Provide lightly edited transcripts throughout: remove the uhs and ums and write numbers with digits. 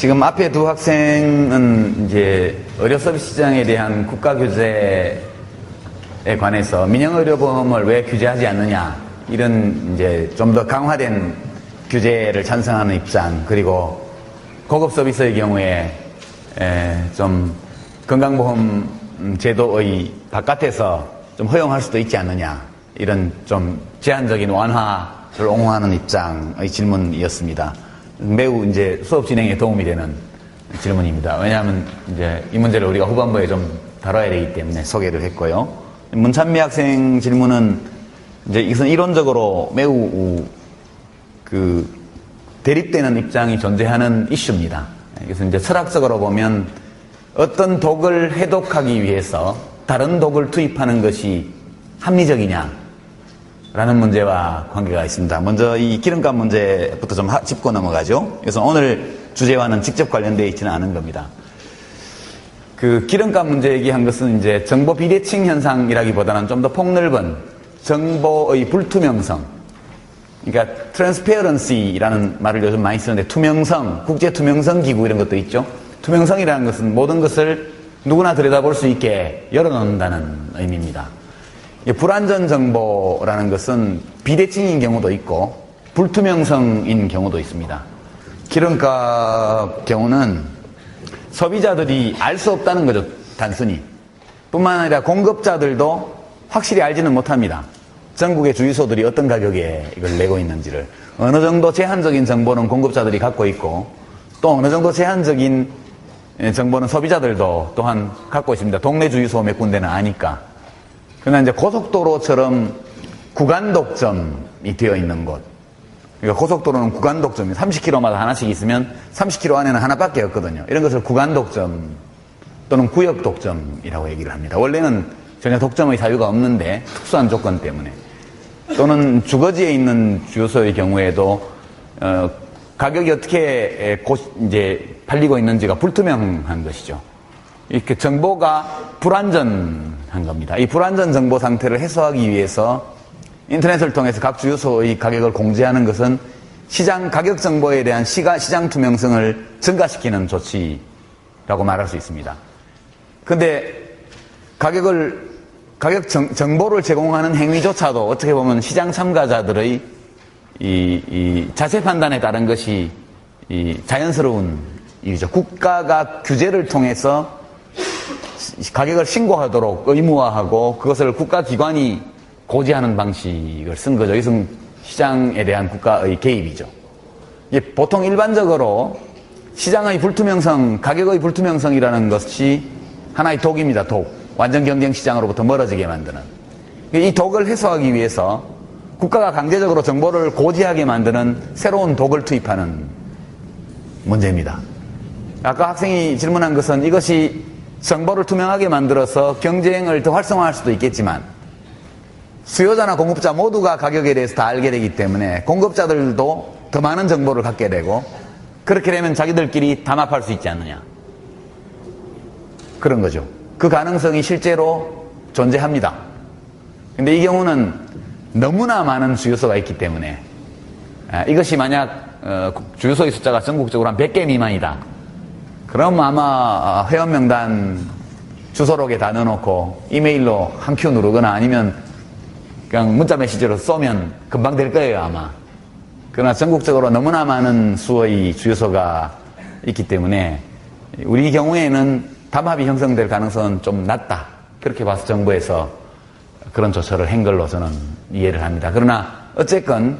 지금 앞에 두 학생은 이제 의료 서비스 시장에 대한 국가 규제에 관해서 민영의료보험을 왜 규제하지 않느냐, 이런 이제 좀 더 강화된 규제를 찬성하는 입장, 그리고 고급 서비스의 경우에 좀 건강보험 제도의 바깥에서 좀 허용할 수도 있지 않느냐, 이런 좀 제한적인 완화를 옹호하는 입장의 질문이었습니다. 매우 이제 수업 진행에 도움이 되는 질문입니다. 왜냐하면 이제 이 문제를 우리가 후반부에 좀 다뤄야 되기 때문에 소개를 했고요. 문찬미 학생 질문은 이제 이것은 이론적으로 매우 대립되는 입장이 존재하는 이슈입니다. 그래서 이제 철학적으로 보면 어떤 독을 해독하기 위해서 다른 독을 투입하는 것이 합리적이냐 라는 문제와 관계가 있습니다. 먼저 이 기름값 문제부터 좀 짚고 넘어가죠. 그래서 오늘 주제와는 직접 관련되어 있지는 않은 겁니다. 그 기름값 문제 얘기한 것은 이제 정보 비대칭 현상이라기보다는 좀 더 폭넓은 정보의 불투명성, 그러니까 transparency라는 말을 요즘 많이 쓰는데, 투명성, 국제 투명성 기구 이런 것도 있죠. 투명성이라는 것은 모든 것을 누구나 들여다볼 수 있게 열어놓는다는 의미입니다. 불완전 정보라는 것은 비대칭인 경우도 있고 불투명성인 경우도 있습니다. 기름값 경우는 소비자들이 알 수 없다는 거죠, 단순히. 뿐만 아니라 공급자들도 확실히 알지는 못합니다. 전국의 주유소들이 어떤 가격에 이걸 내고 있는지를. 어느 정도 제한적인 정보는 공급자들이 갖고 있고, 또 어느 정도 제한적인 정보는 소비자들도 또한 갖고 있습니다. 동네 주유소 몇 군데는 아니까. 그러나 이제 고속도로처럼 구간 독점이 되어 있는 곳. 그러니까 고속도로는 구간 독점이 30km마다 하나씩 있으면 30km 안에는 하나밖에 없거든요. 이런 것을 구간 독점 또는 구역 독점이라고 얘기를 합니다. 원래는 전혀 독점의 사유가 없는데 특수한 조건 때문에. 또는 주거지에 있는 주유소의 경우에도 가격이 어떻게 이제 팔리고 있는지가 불투명한 것이죠. 이렇게 정보가 불완전한 겁니다. 이 불완전 정보 상태를 해소하기 위해서 인터넷을 통해서 각 주유소의 가격을 공지하는 것은 시장 가격 정보에 대한 시장 투명성을 증가시키는 조치라고 말할 수 있습니다. 근데 가격 정보를 제공하는 행위조차도 어떻게 보면 시장 참가자들의 이 자세 판단에 따른 것이 자연스러운 일이죠. 국가가 규제를 통해서 가격을 신고하도록 의무화하고 그것을 국가기관이 고지하는 방식을 쓴 거죠. 이것은 시장에 대한 국가의 개입이죠. 보통 일반적으로 시장의 불투명성, 가격의 불투명성이라는 것이 하나의 독입니다. 독. 완전 경쟁 시장으로부터 멀어지게 만드는. 이 독을 해소하기 위해서 국가가 강제적으로 정보를 고지하게 만드는 새로운 독을 투입하는 문제입니다. 아까 학생이 질문한 것은 이것이 정보를 투명하게 만들어서 경쟁을 더 활성화할 수도 있겠지만 수요자나 공급자 모두가 가격에 대해서 다 알게 되기 때문에 공급자들도 더 많은 정보를 갖게 되고, 그렇게 되면 자기들끼리 담합할 수 있지 않느냐, 그런 거죠. 그 가능성이 실제로 존재합니다. 근데 이 경우는 너무나 많은 주유소가 있기 때문에 이것이 만약 주유소의 숫자가 전국적으로 한 100개 미만이다, 그럼 아마 회원 명단 주소록에 다 넣어놓고 이메일로 한 큐 누르거나 아니면 그냥 문자 메시지로 쏘면 금방 될 거예요, 아마. 그러나 전국적으로 너무나 많은 수의 주유소가 있기 때문에 우리 경우에는 담합이 형성될 가능성은 좀 낮다, 그렇게 봐서 정부에서 그런 조처를 한 걸로 저는 이해를 합니다. 그러나 어쨌건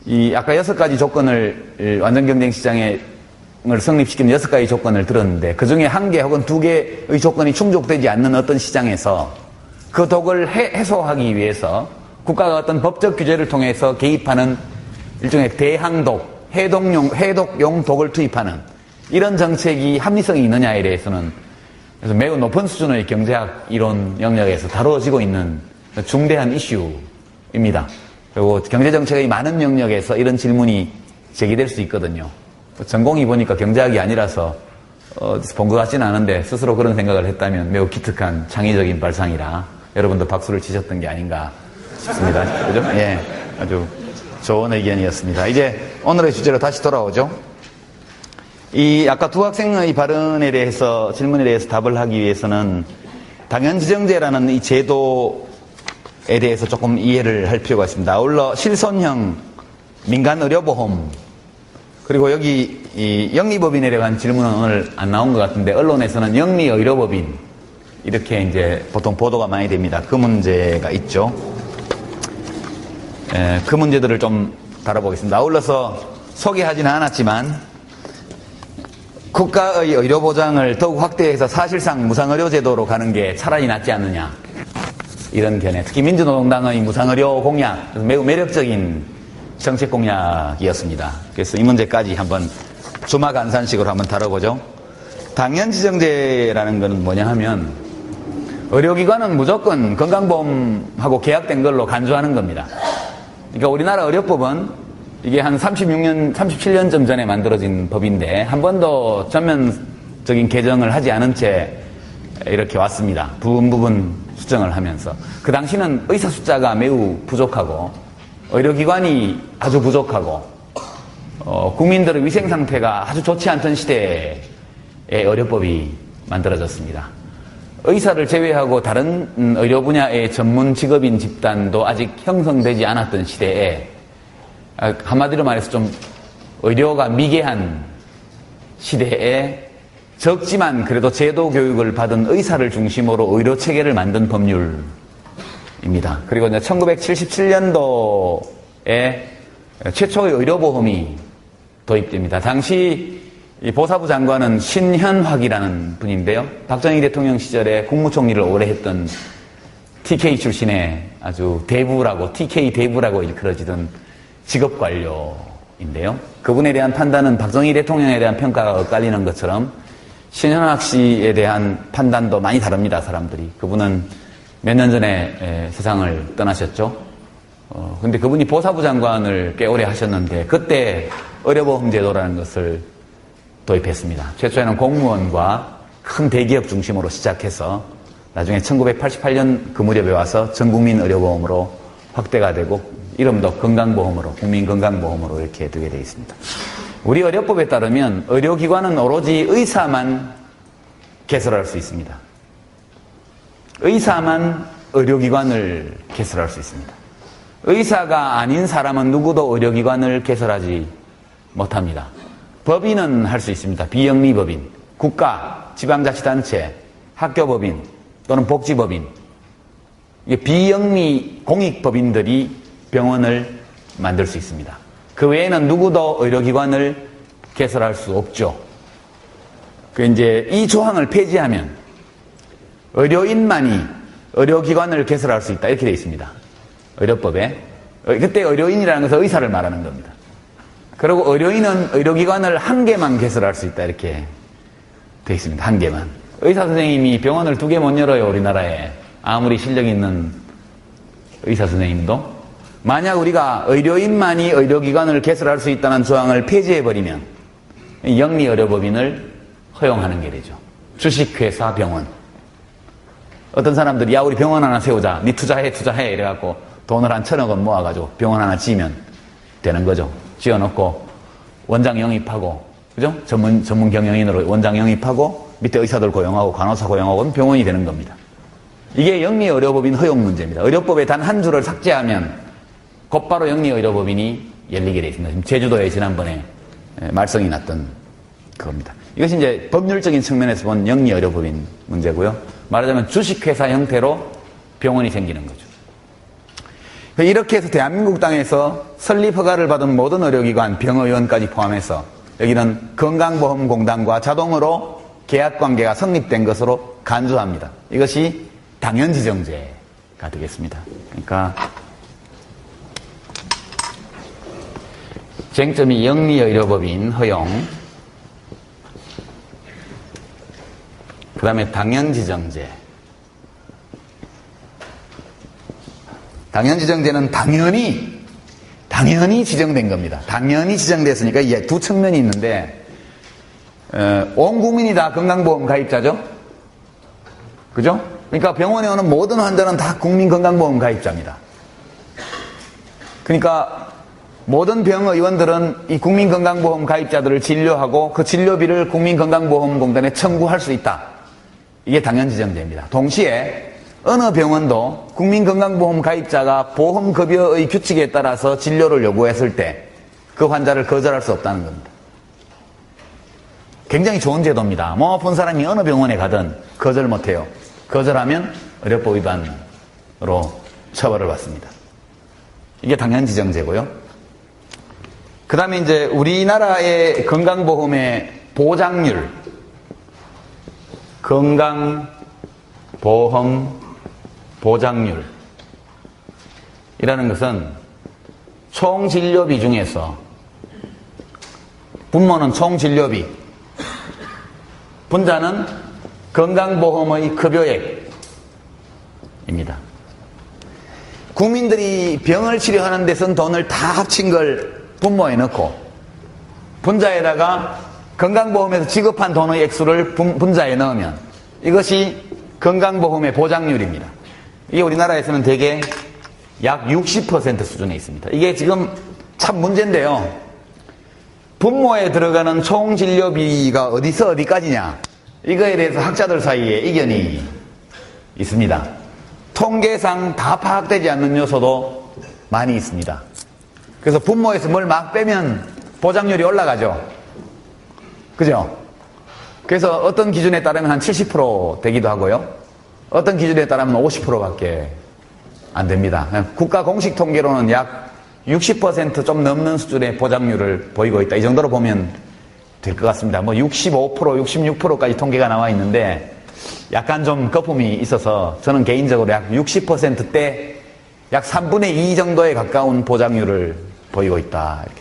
이 아까 6가지 조건을 완전 경쟁 시장을 성립시키는 6가지 조건을 들었는데, 그 중에 1개 혹은 2개의 조건이 충족되지 않는 어떤 시장에서 그 독을 해소하기 위해서 국가가 어떤 법적 규제를 통해서 개입하는 일종의 대항독, 해독용 독을 투입하는 이런 정책이 합리성이 있느냐에 대해서는 그래서 매우 높은 수준의 경제학 이론 영역에서 다루어지고 있는 중대한 이슈입니다. 그리고 경제정책의 많은 영역에서 이런 질문이 제기될 수 있거든요. 전공이 보니까 경제학이 아니라서 본 것 같지는 않은데 스스로 그런 생각을 했다면 매우 기특한 창의적인 발상이라 여러분도 박수를 치셨던 게 아닌가 싶습니다. 그죠? 예, 아주 좋은 의견이었습니다. 이제 오늘의 주제로 다시 돌아오죠. 이 아까 두 학생의 발언에 대해서 질문에 대해서 답을 하기 위해서는 당연지정제라는 이 제도에 대해서 조금 이해를 할 필요가 있습니다. 아울러 실손형 민간의료보험 그리고 여기 이 영리법인에 대한 질문은 오늘 안 나온 것 같은데 언론에서는 영리의료법인 이렇게 이제 보통 보도가 많이 됩니다. 그 문제가 있죠. 그 문제들을 좀 다뤄보겠습니다. 아울러서 소개하지는 않았지만 국가의 의료보장을 더욱 확대해서 사실상 무상의료제도로 가는 게 차라리 낫지 않느냐 이런 견해. 특히 민주노동당의 무상의료 공약 매우 매력적인 정책 공약이었습니다. 그래서 이 문제까지 한번 주마간산식으로 한번 다뤄보죠. 당연지정제라는 것은 뭐냐 하면 의료기관은 무조건 건강보험하고 계약된 걸로 간주하는 겁니다. 그러니까 우리나라 의료법은 이게 한 37년쯤 전에 만들어진 법인데 한 번도 전면적인 개정을 하지 않은 채 이렇게 왔습니다. 부분 수정을 하면서. 그 당시는 의사 숫자가 매우 부족하고 의료기관이 아주 부족하고 국민들의 위생 상태가 아주 좋지 않던 시대에 의료법이 만들어졌습니다. 의사를 제외하고 다른 의료 분야의 전문 직업인 집단도 아직 형성되지 않았던 시대에 한마디로 말해서 좀 의료가 미개한 시대에 적지만 그래도 제도 교육을 받은 의사를 중심으로 의료 체계를 만든 법률입니다. 그리고 이제 1977년도에 최초의 의료보험이 도입됩니다. 당시 이 보사부 장관은 신현확이라는 분인데요. 박정희 대통령 시절에 국무총리를 오래 했던 TK 출신의 아주 대부라고 TK 대부라고 일컬어지던 직업관료인데요. 그분에 대한 판단은 박정희 대통령에 대한 평가가 엇갈리는 것처럼 신현학 씨에 대한 판단도 많이 다릅니다. 사람들이. 그분은 몇 년 전에 세상을 떠나셨죠. 근데 그분이 보사부 장관을 꽤 오래 하셨는데 그때 의료보험제도라는 것을 도입했습니다. 최초에는 공무원과 큰 대기업 중심으로 시작해서 나중에 1988년 그 무렵에 와서 전국민 의료보험으로 확대가 되고 이름도 건강보험으로, 국민건강보험으로 이렇게 되게 되어 있습니다. 우리 의료법에 따르면 의료기관은 오로지 의사만 개설할 수 있습니다. 의사만 의료기관을 개설할 수 있습니다. 의사가 아닌 사람은 누구도 의료기관을 개설하지 못합니다. 법인은 할 수 있습니다. 비영리법인, 국가, 지방자치단체, 학교법인 또는 복지법인. 이게 비영리 공익법인들이 병원을 만들 수 있습니다. 그 외에는 누구도 의료기관을 개설할 수 없죠. 이제 이 조항을 폐지하면 의료인만이 의료기관을 개설할 수 있다. 이렇게 되어 있습니다. 의료법에. 그때 의료인이라는 것은 의사를 말하는 겁니다. 그리고 의료인은 의료기관을 한 개만 개설할 수 있다. 이렇게 되어 있습니다. 한 개만. 의사 선생님이 병원을 2개 못 열어요. 우리나라에. 아무리 실력 있는 의사 선생님도. 만약 우리가 의료인만이 의료기관을 개설할 수 있다는 조항을 폐지해버리면 영리의료법인을 허용하는 게 되죠. 주식회사 병원. 어떤 사람들이 야 우리 병원 하나 세우자. 니 투자해 이래갖고 돈을 한 1,000억 원 모아가지고 병원 하나 지으면 되는 거죠. 지어놓고 원장 영입하고 그죠? 전문 경영인으로 원장 영입하고 밑에 의사들 고용하고 간호사 고용하고 병원이 되는 겁니다. 이게 영리의료법인 허용 문제입니다. 의료법에 단 한 줄을 삭제하면 곧바로 영리의료법인이 열리게 되어 있습니다. 지금 제주도에 지난번에 말썽이 났던 그겁니다. 이것이 이제 법률적인 측면에서 본 영리의료법인 문제고요. 말하자면 주식회사 형태로 병원이 생기는 거죠. 이렇게 해서 대한민국 땅에서 설립 허가를 받은 모든 의료기관, 병의원까지 포함해서 여기는 건강보험공단과 자동으로 계약관계가 성립된 것으로 간주합니다. 이것이 당연지정제가 되겠습니다. 그러니까 쟁점이 영리의료법인 허용, 그 다음에 당연지정제. 당연지정제는 당연히 지정된 겁니다. 당연히 지정됐으니까 이게 두 측면이 있는데 온 국민이 다 건강보험 가입자죠? 그죠? 그러니까 병원에 오는 모든 환자는 다 국민건강보험 가입자입니다. 그러니까 모든 병의원들은 이 국민건강보험 가입자들을 진료하고 그 진료비를 국민건강보험공단에 청구할 수 있다. 이게 당연지정제입니다. 동시에 어느 병원도 국민건강보험 가입자가 보험급여의 규칙에 따라서 진료를 요구했을 때 그 환자를 거절할 수 없다는 겁니다. 굉장히 좋은 제도입니다. 몸 아픈 사람이 어느 병원에 가든 거절 못해요. 거절하면 의료법 위반으로 처벌을 받습니다. 이게 당연지정제고요. 그 다음에 이제 우리나라의 건강보험의 보장률, 건강보험 보장률이라는 것은 총진료비 중에서 분모는 총진료비, 분자는 건강보험의 급여액입니다. 국민들이 병을 치료하는 데 쓴 돈을 다 합친 걸 분모에 넣고 분자에다가 건강보험에서 지급한 돈의 액수를 분자에 넣으면 이것이 건강보험의 보장률입니다. 이게 우리나라에서는 대개 약 60% 수준에 있습니다. 이게 지금 참 문제인데요. 분모에 들어가는 총진료비가 어디서 어디까지냐, 이거에 대해서 학자들 사이에 이견이 있습니다. 통계상 다 파악되지 않는 요소도 많이 있습니다. 그래서 분모에서 뭘 막 빼면 보장률이 올라가죠. 그죠? 그래서 어떤 기준에 따르면 한 70% 되기도 하고요. 어떤 기준에 따르면 50%밖에 안 됩니다. 국가 공식 통계로는 약 60% 좀 넘는 수준의 보장률을 보이고 있다. 이 정도로 보면 될 것 같습니다. 뭐 65%, 66%까지 통계가 나와 있는데 약간 좀 거품이 있어서 저는 개인적으로 약 60%대 약 3분의 2 정도에 가까운 보장률을 보이고 있다. 이렇게.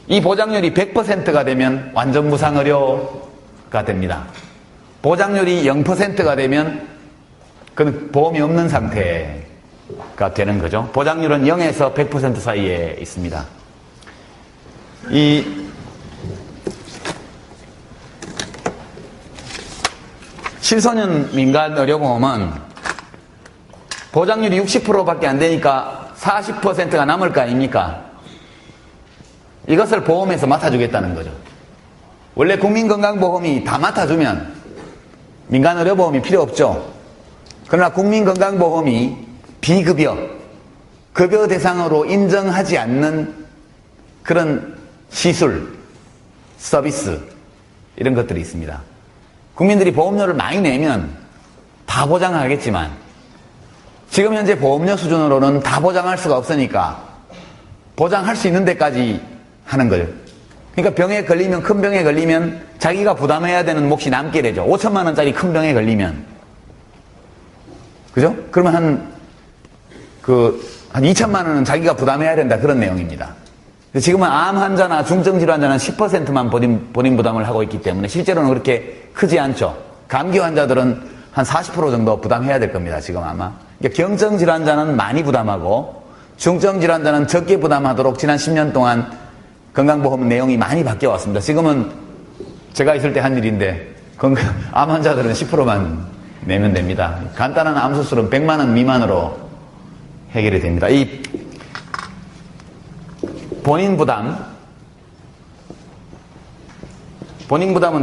이 보장률이 100%가 되면 완전 무상의료가 됩니다. 보장률이 0%가 되면 그건 보험이 없는 상태가 되는 거죠. 보장률은 0에서 100% 사이에 있습니다. 이 실소년 민간의료보험은 보장률이 60%밖에 안 되니까 40%가 남을 거 아닙니까? 이것을 보험에서 맡아주겠다는 거죠. 원래 국민건강보험이 다 맡아주면 민간의료보험이 필요 없죠. 그러나 국민건강보험이 비급여, 급여 대상으로 인정하지 않는 그런 시술, 서비스 이런 것들이 있습니다. 국민들이 보험료를 많이 내면 다 보장하겠지만 지금 현재 보험료 수준으로는 다 보장할 수가 없으니까 보장할 수 있는 데까지 하는 거예요. 그러니까 병에 걸리면, 큰 병에 걸리면 자기가 부담해야 되는 몫이 남게 되죠. 5천만 원짜리 큰 병에 걸리면. 그죠? 그러면 한 2천만 원은 자기가 부담해야 된다. 그런 내용입니다. 지금은 암 환자나 중증 질환자는 10%만 본인 부담을 하고 있기 때문에 실제로는 그렇게 크지 않죠. 감기 환자들은 한 40% 정도 부담해야 될 겁니다. 지금 아마. 그러니까 경증 질환자는 많이 부담하고 중증 질환자는 적게 부담하도록 지난 10년 동안 건강보험 내용이 많이 바뀌어 왔습니다. 지금은 제가 있을 때 한 일인데 암 환자들은 10%만 내면 됩니다. 간단한 암 수술은 100만 원 미만으로 해결이 됩니다. 이 본인 부담은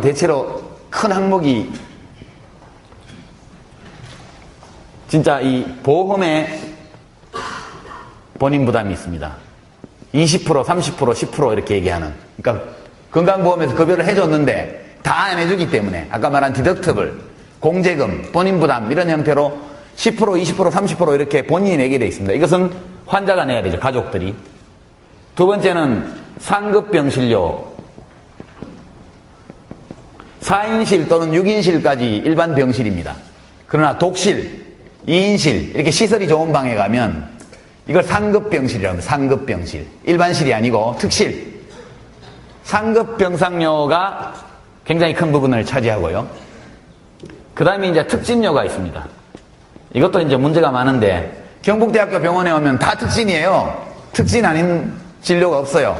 대체로 큰 항목이 진짜 이 보험에 본인 부담이 있습니다. 20%, 30%, 10% 이렇게 얘기하는. 그러니까 건강보험에서 급여를 해줬는데 다 안 해주기 때문에 아까 말한 디덕터블, 공제금, 본인 부담 이런 형태로 10%, 20%, 30% 이렇게 본인이 내게 돼 있습니다. 이것은 환자가 내야 되죠. 가족들이. 두 번째는 상급병실료. 4인실 또는 6인실까지 일반 병실입니다. 그러나 독실, 2인실 이렇게 시설이 좋은 방에 가면 이걸 상급병실이라고 합니다. 상급병실. 일반실이 아니고 특실. 상급병상료가 굉장히 큰 부분을 차지하고요. 그 다음에 이제 특진료가 있습니다. 이것도 이제 문제가 많은데 경북대학교 병원에 오면 다 특진이에요. 특진 아닌 진료가 없어요.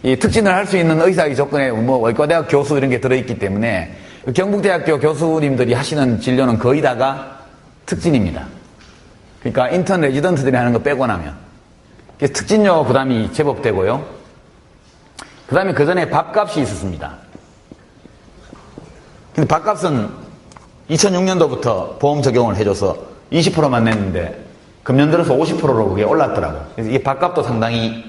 이 특진을 할 수 있는 의사의 조건에 뭐 의과대학 교수 이런 게 들어있기 때문에 경북대학교 교수님들이 하시는 진료는 거의 다가 특진입니다. 그러니까 인턴 레지던트들이 하는 거 빼고 나면 그래서 특진료 부담이 제법 되고요. 그 다음에 그 전에 밥값이 있었습니다. 근데 밥값은 2006년도부터 보험 적용을 해줘서 20%만 냈는데 금년 들어서 50%로 그게 올랐더라고요. 그래서 이게 밥값도 상당히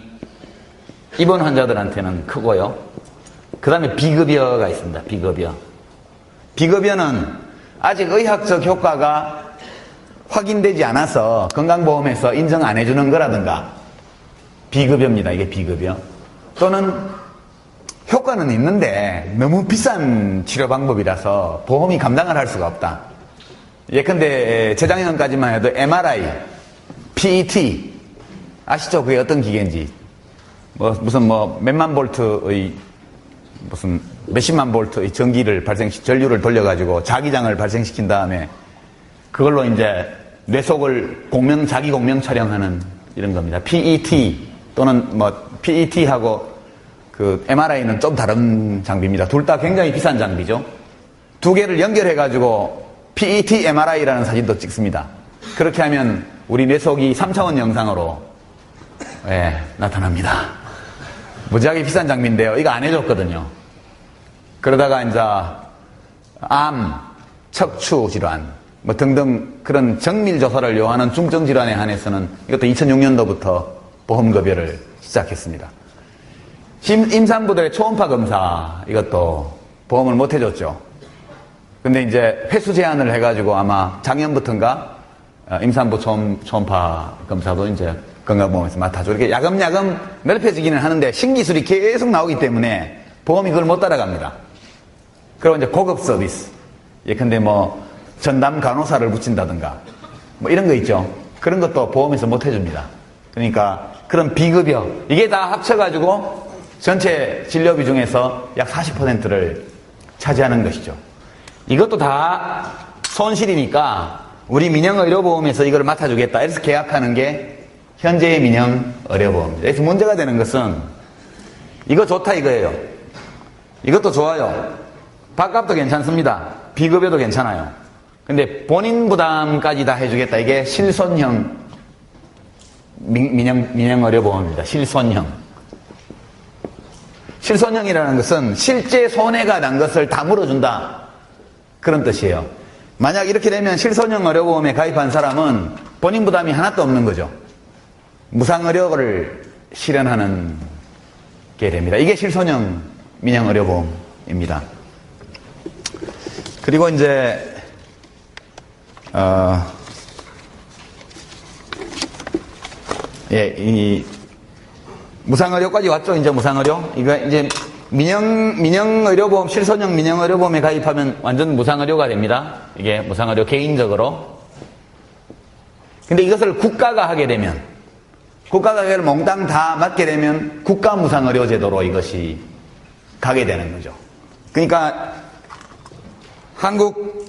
입원 환자들한테는 크고요. 그 다음에 비급여가 있습니다. 비급여. 비급여는 아직 의학적 효과가 확인되지 않아서 건강보험에서 인정 안 해주는 거라든가 비급여입니다. 이게 비급여. 또는 효과는 있는데 너무 비싼 치료 방법이라서 보험이 감당을 할 수가 없다. 예컨대 재작년까지만 해도 MRI, PET 아시죠? 그게 어떤 기계인지 무슨 몇만 볼트의 무슨 몇십만 볼트의 전기를 전류를 돌려가지고 자기장을 발생시킨 다음에 그걸로 이제 뇌속을 자기 공명 촬영하는 이런 겁니다. PET 또는 PET하고 그 MRI는 좀 다른 장비입니다. 둘 다 굉장히 비싼 장비죠. 두 개를 연결해가지고 PET MRI라는 사진도 찍습니다. 그렇게 하면 우리 뇌속이 3차원 영상으로 나타납니다. 무지하게 비싼 장비인데요. 이거 안 해줬거든요. 그러다가 이제 암, 척추 질환 등등 그런 정밀 조사를 요하는 중증 질환에 한해서는 이것도 2006년도부터 보험급여를 시작했습니다. 임산부들의 초음파 검사 이것도 보험을 못 해줬죠. 근데 이제 횟수 제한을 해가지고 아마 작년부터인가 임산부 초음파 검사도 이제 건강보험에서 맡아줘. 이렇게 야금야금 넓혀지기는 하는데 신기술이 계속 나오기 때문에 보험이 그걸 못 따라갑니다. 그리고 이제 고급 서비스. 예컨대 전담 간호사를 붙인다든가 이런 거 있죠. 그런 것도 보험에서 못 해줍니다. 그러니까 그런 비급여 이게 다 합쳐가지고 전체 진료비 중에서 약 40%를 차지하는 것이죠. 이것도 다 손실이니까 우리 민영의료보험에서 이걸 맡아주겠다. 이래서 계약하는 게 현재의 민영의료보험입니다. 그래서 문제가 되는 것은 이거 좋다 이거예요. 이것도 좋아요. 밥값도 괜찮습니다. 비급여도 괜찮아요. 근데 본인 부담까지 다 해주겠다. 이게 실손형 민영의료보험입니다. 실손형. 실손형이라는 것은 실제 손해가 난 것을 다 물어준다. 그런 뜻이에요. 만약 이렇게 되면 실손형 의료보험에 가입한 사람은 본인 부담이 하나도 없는 거죠. 무상의료를 실현하는 게 됩니다. 이게 실손형 민영의료보험입니다. 그리고 이제 이 무상의료까지 왔죠. 이제 무상의료. 이거 이제 민영의료보험, 실손형 민영의료보험에 가입하면 완전 무상의료가 됩니다. 이게 무상의료 개인적으로. 근데 이것을 국가가 하게 되면, 국가가 이걸 몽땅 다 맡게 되면 국가 무상의료 제도로 이것이 가게 되는 거죠. 그러니까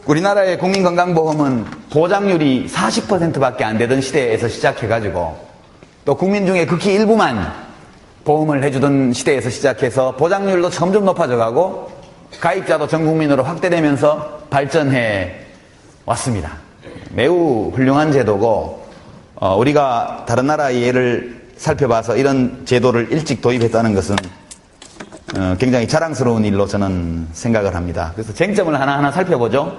우리나라의 국민건강보험은 보장률이 40%밖에 안 되던 시대에서 시작해가지고 또 국민 중에 극히 일부만 보험을 해주던 시대에서 시작해서 보장률도 점점 높아져가고 가입자도 전 국민으로 확대되면서 발전해 왔습니다. 매우 훌륭한 제도고 우리가 다른 나라의 예를 살펴봐서 이런 제도를 일찍 도입했다는 것은 굉장히 자랑스러운 일로 저는 생각을 합니다. 그래서 쟁점을 하나하나 살펴보죠.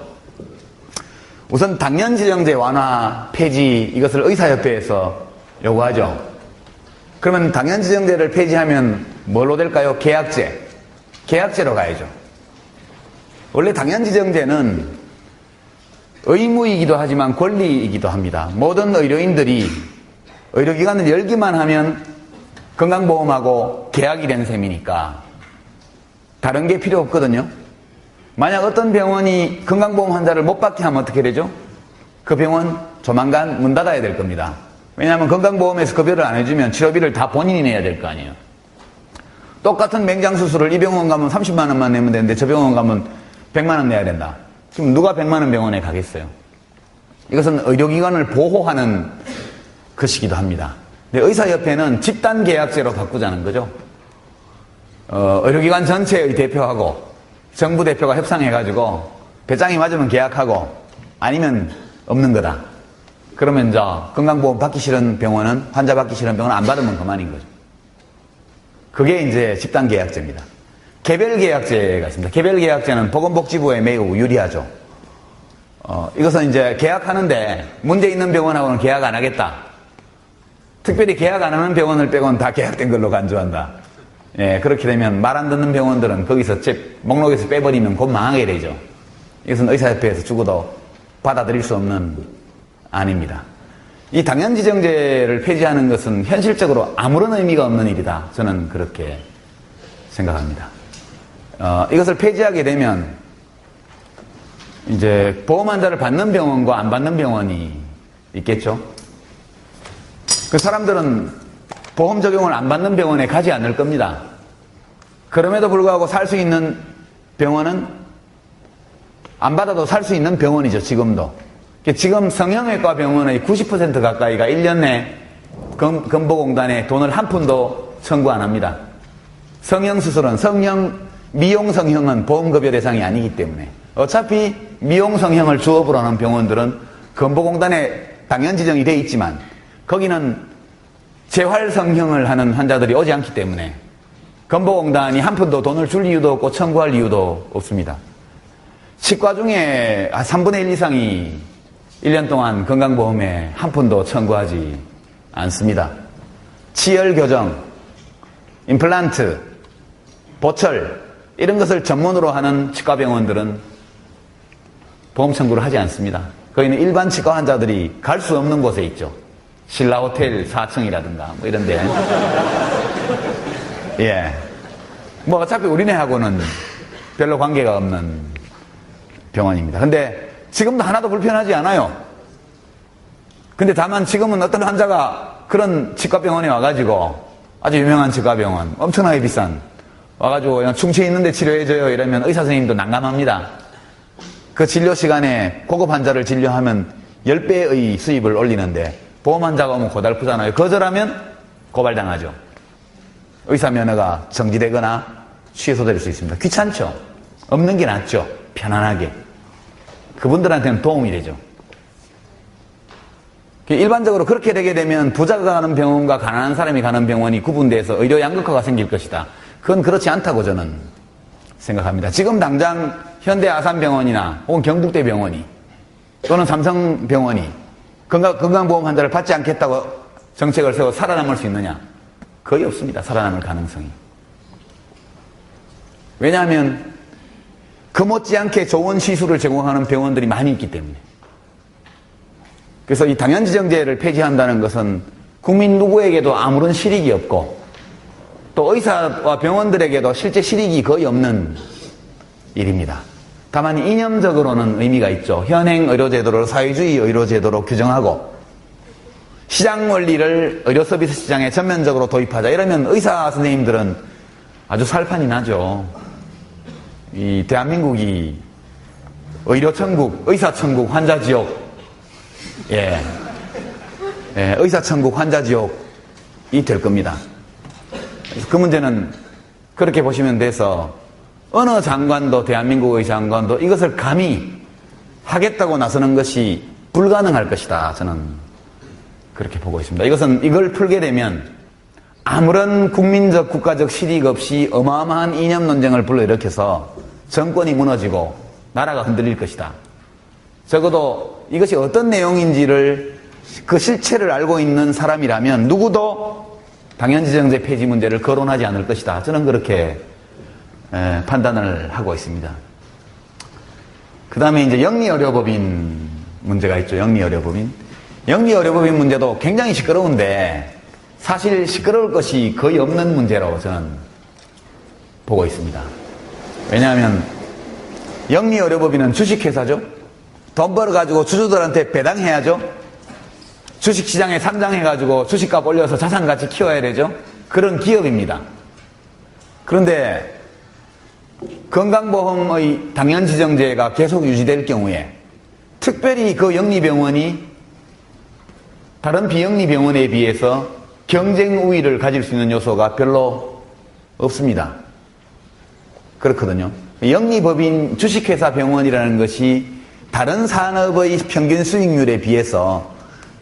우선 당년지정제 완화 폐지 이것을 의사협회에서 요구하죠. 그러면 당연지정제를 폐지하면 뭘로 될까요? 계약제. 계약제로 가야죠. 원래 당연지정제는 의무이기도 하지만 권리이기도 합니다. 모든 의료인들이 의료기관을 열기만 하면 건강보험하고 계약이 된 셈이니까 다른 게 필요 없거든요. 만약 어떤 병원이 건강보험 환자를 못 받게 하면 어떻게 되죠? 그 병원 조만간 문 닫아야 될 겁니다. 왜냐하면 건강보험에서 급여를 안 해주면 치료비를 다 본인이 내야 될 거 아니에요. 똑같은 맹장수술을 이 병원 가면 30만 원만 내면 되는데 저 병원 가면 100만 원 내야 된다. 그럼 누가 100만 원 병원에 가겠어요? 이것은 의료기관을 보호하는 것이기도 합니다. 근데 의사협회는 집단계약제로 바꾸자는 거죠. 의료기관 전체의 대표하고 정부 대표가 협상해가지고 배짱이 맞으면 계약하고 아니면 없는 거다. 그러면 이제 건강보험 받기 싫은 병원은, 환자 받기 싫은 병원은 안 받으면 그만인 거죠. 그게 이제 집단계약제입니다. 개별계약제가 있습니다. 개별계약제는 보건복지부에 매우 유리하죠. 이것은 이제 계약하는데 문제 있는 병원하고는 계약 안 하겠다. 특별히 계약 안 하는 병원을 빼고는 다 계약된 걸로 간주한다. 예, 그렇게 되면 말 안 듣는 병원들은 거기서 목록에서 빼버리면 곧 망하게 되죠. 이것은 의사협회에서 죽어도 받아들일 수 없는 안입니다. 이 당연지정제를 폐지하는 것은 현실적으로 아무런 의미가 없는 일이다. 저는 그렇게 생각합니다. 이것을 폐지하게 되면 이제 보험 환자를 받는 병원과 안 받는 병원이 있겠죠. 그 사람들은 보험 적용을 안 받는 병원에 가지 않을 겁니다. 그럼에도 불구하고 살 수 있는 병원은 안 받아도 살 수 있는 병원이죠. 지금도. 지금 성형외과 병원의 90% 가까이가 1년 내 건보공단에 돈을 한 푼도 청구 안 합니다. 성형수술은 미용 성형은 보험급여 대상이 아니기 때문에 어차피 미용 성형을 주업으로 하는 병원들은 건보공단에 당연 지정이 되어 있지만 거기는 재활 성형을 하는 환자들이 오지 않기 때문에 건보공단이 한 푼도 돈을 줄 이유도 없고 청구할 이유도 없습니다. 치과 중에 3분의 1 이상이 1년 동안 건강보험에 한 푼도 청구하지 않습니다. 치열 교정, 임플란트, 보철 이런 것을 전문으로 하는 치과병원들은 보험 청구를 하지 않습니다. 거기는 일반 치과 환자들이 갈 수 없는 곳에 있죠. 신라호텔 4층이라든가 뭐 이런 데. 예. 뭐 어차피 우리네하고는 별로 관계가 없는 병원입니다. 근데 지금도 하나도 불편하지 않아요. 근데 다만 지금은 어떤 환자가 그런 치과병원에 와가지고 아주 유명한 치과병원, 엄청나게 비싼, 와가지고 그냥 충치 있는데 치료해줘요 이러면 의사 선생님도 난감합니다. 그 진료 시간에 고급 환자를 진료하면 10배의 수입을 올리는데 보험 환자가 오면 고달프잖아요. 거절하면 고발당하죠. 의사 면허가 정지되거나 취소될 수 있습니다. 귀찮죠? 없는 게 낫죠. 편안하게. 그분들한테는 도움이 되죠. 일반적으로 그렇게 되게 되면 부자가 가는 병원과 가난한 사람이 가는 병원이 구분돼서 의료 양극화가 생길 것이다. 그건 그렇지 않다고 저는 생각합니다. 지금 당장 현대 아산병원이나 혹은 경북대병원이 또는 삼성병원이 건강보험 환자를 받지 않겠다고 정책을 세워 살아남을 수 있느냐? 거의 없습니다. 살아남을 가능성이. 왜냐하면 그 못지않게 좋은 시술을 제공하는 병원들이 많이 있기 때문에. 그래서 이 당연지정제를 폐지한다는 것은 국민 누구에게도 아무런 실익이 없고 또 의사와 병원들에게도 실제 실익이 거의 없는 일입니다. 다만 이념적으로는 의미가 있죠. 현행 의료제도를 사회주의 의료제도로 규정하고 시장 원리를 의료 서비스 시장에 전면적으로 도입하자. 이러면 의사 선생님들은 아주 살판이 나죠. 이 대한민국이 의료천국, 의사천국, 환자지옥, 예, 의사천국, 환자지옥이 될 겁니다. 그래서 그 문제는 그렇게 보시면 돼서 어느 장관도, 대한민국의 장관도 이것을 감히 하겠다고 나서는 것이 불가능할 것이다. 저는 그렇게 보고 있습니다. 이걸 풀게 되면 아무런 국민적, 국가적 실익 없이 어마어마한 이념 논쟁을 불러일으켜서 정권이 무너지고 나라가 흔들릴 것이다. 적어도 이것이 어떤 내용인지를 그 실체를 알고 있는 사람이라면 누구도 당연지정제 폐지 문제를 거론하지 않을 것이다. 저는 그렇게 판단을 하고 있습니다. 그 다음에 이제 영리의료법인 문제가 있죠. 영리의료법인. 영리의료법인 문제도 굉장히 시끄러운데 사실 시끄러울 것이 거의 없는 문제라고 저는 보고 있습니다. 왜냐하면 영리의료법인은 주식회사죠. 돈 벌어가지고 주주들한테 배당해야죠. 주식시장에 상장해가지고 주식값 올려서 자산가치 키워야 되죠. 그런 기업입니다. 그런데 건강보험의 당연지정제가 계속 유지될 경우에 특별히 그 영리병원이 다른 비영리병원에 비해서 경쟁 우위를 가질 수 있는 요소가 별로 없습니다. 그렇거든요. 영리법인 주식회사 병원이라는 것이 다른 산업의 평균 수익률에 비해서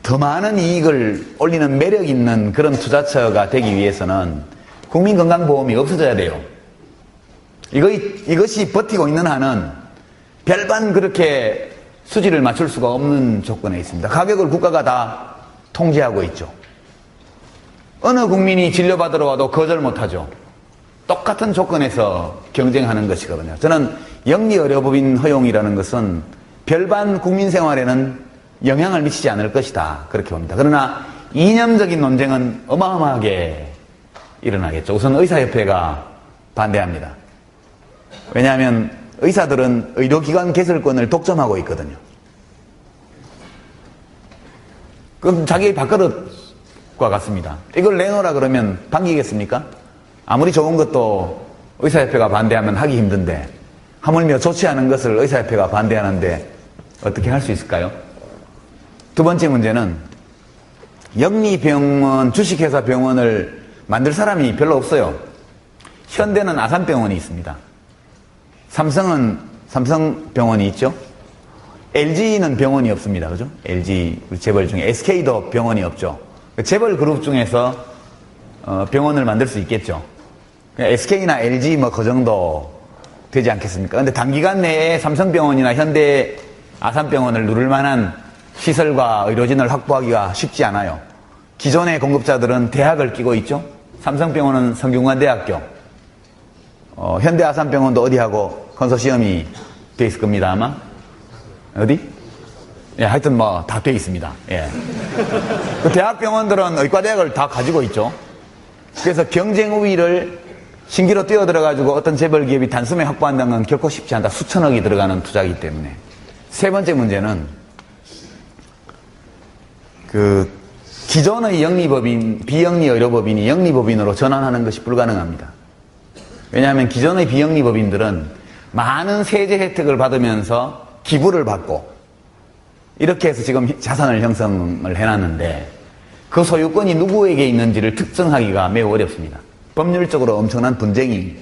더 많은 이익을 올리는 매력 있는 그런 투자처가 되기 위해서는 국민건강보험이 없어져야 돼요. 이것이 버티고 있는 한은 별반 그렇게 수지를 맞출 수가 없는 조건에 있습니다. 가격을 국가가 다 통제하고 있죠. 어느 국민이 진료받으러 와도 거절 못하죠. 똑같은 조건에서 경쟁하는 것이거든요. 저는 영리의료법인 허용이라는 것은 별반 국민 생활에는 영향을 미치지 않을 것이다, 그렇게 봅니다. 그러나 이념적인 논쟁은 어마어마하게 일어나겠죠. 우선 의사협회가 반대합니다. 왜냐하면 의사들은 의료기관 개설권을 독점하고 있거든요. 그럼 자기의 밥그릇과 같습니다. 이걸 내놓으라 그러면 반기겠습니까? 아무리 좋은 것도 의사협회가 반대하면 하기 힘든데, 하물며 좋지 않은 것을 의사협회가 반대하는데 어떻게 할 수 있을까요? 두 번째 문제는 영리병원, 주식회사 병원을 만들 사람이 별로 없어요. 현대는 아산병원이 있습니다. 삼성은 삼성병원이 있죠. LG는 병원이 없습니다. 그죠? LG 재벌 중에 SK도 병원이 없죠. 재벌 그룹 중에서 병원을 만들 수 있겠죠. SK나 LG 뭐 그 정도 되지 않겠습니까? 근데 단기간 내에 삼성병원이나 현대 아산병원을 누를 만한 시설과 의료진을 확보하기가 쉽지 않아요. 기존의 공급자들은 대학을 끼고 있죠. 삼성병원은 성균관대학교, 현대 아산병원도 어디하고 컨소시엄이 돼 있을 겁니다, 아마. 어디? 예, 하여튼 뭐 다 돼 있습니다. 예. 그 대학병원들은 의과대학을 다 가지고 있죠. 그래서 경쟁 우위를 신기로 뛰어들어가지고 어떤 재벌 기업이 단숨에 확보한다는 건 결코 쉽지 않다. 수천억이 들어가는 투자이기 때문에. 세 번째 문제는 기존의 영리법인, 비영리의료법인이 영리법인으로 전환하는 것이 불가능합니다. 왜냐하면 기존의 비영리법인들은 많은 세제 혜택을 받으면서 기부를 받고 이렇게 해서 지금 자산을 형성을 해놨는데 그 소유권이 누구에게 있는지를 특정하기가 매우 어렵습니다. 법률적으로 엄청난 분쟁이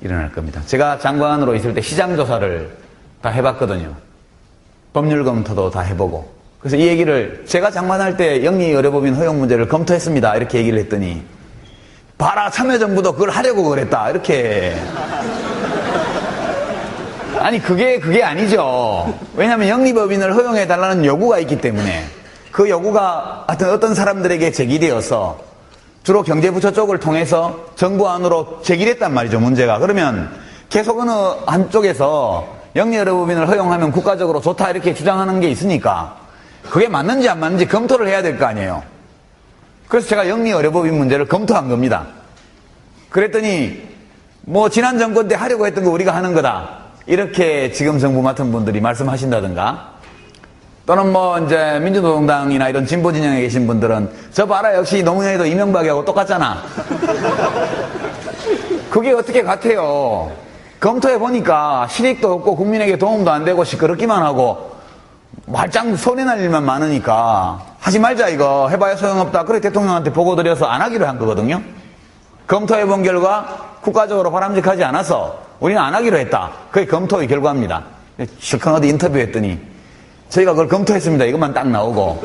일어날 겁니다. 제가 장관으로 있을 때 시장조사를 다 해봤거든요. 법률 검토도 다 해보고. 그래서 이 얘기를 제가 장관할 때 영리의료법인 허용 문제를 검토했습니다. 이렇게 얘기를 했더니 봐라, 참여정부도 그걸 하려고 그랬다. 이렇게. 아니 그게 아니죠. 왜냐하면 영리법인을 허용해달라는 요구가 있기 때문에 그 요구가 어떤 사람들에게 제기되어서 주로 경제부처 쪽을 통해서 정부 안으로 제기됐단 말이죠, 문제가. 그러면 계속 어느 한쪽에서 영리의료법인을 허용하면 국가적으로 좋다 이렇게 주장하는 게 있으니까 그게 맞는지 안 맞는지 검토를 해야 될 거 아니에요. 그래서 제가 영리의료법인 문제를 검토한 겁니다. 그랬더니 뭐 지난 정권 때 하려고 했던 거 우리가 하는 거다, 이렇게 지금 정부 맡은 분들이 말씀하신다든가, 또는 뭐 이제 민주노동당이나 이런 진보 진영에 계신 분들은 저 봐라, 역시 노무현이도 이명박이하고 똑같잖아. 그게 어떻게 같아요? 검토해 보니까 실익도 없고 국민에게 도움도 안 되고 시끄럽기만 하고 말짱 손해날 일만 많으니까 하지 말자, 이거 해봐야 소용없다. 그래 대통령한테 보고 드려서 안 하기로 한 거거든요. 검토해 본 결과 국가적으로 바람직하지 않아서 우리는 안 하기로 했다. 그게 검토의 결과입니다. 실컷 어디 인터뷰했더니 저희가 그걸 검토했습니다, 이것만 딱 나오고,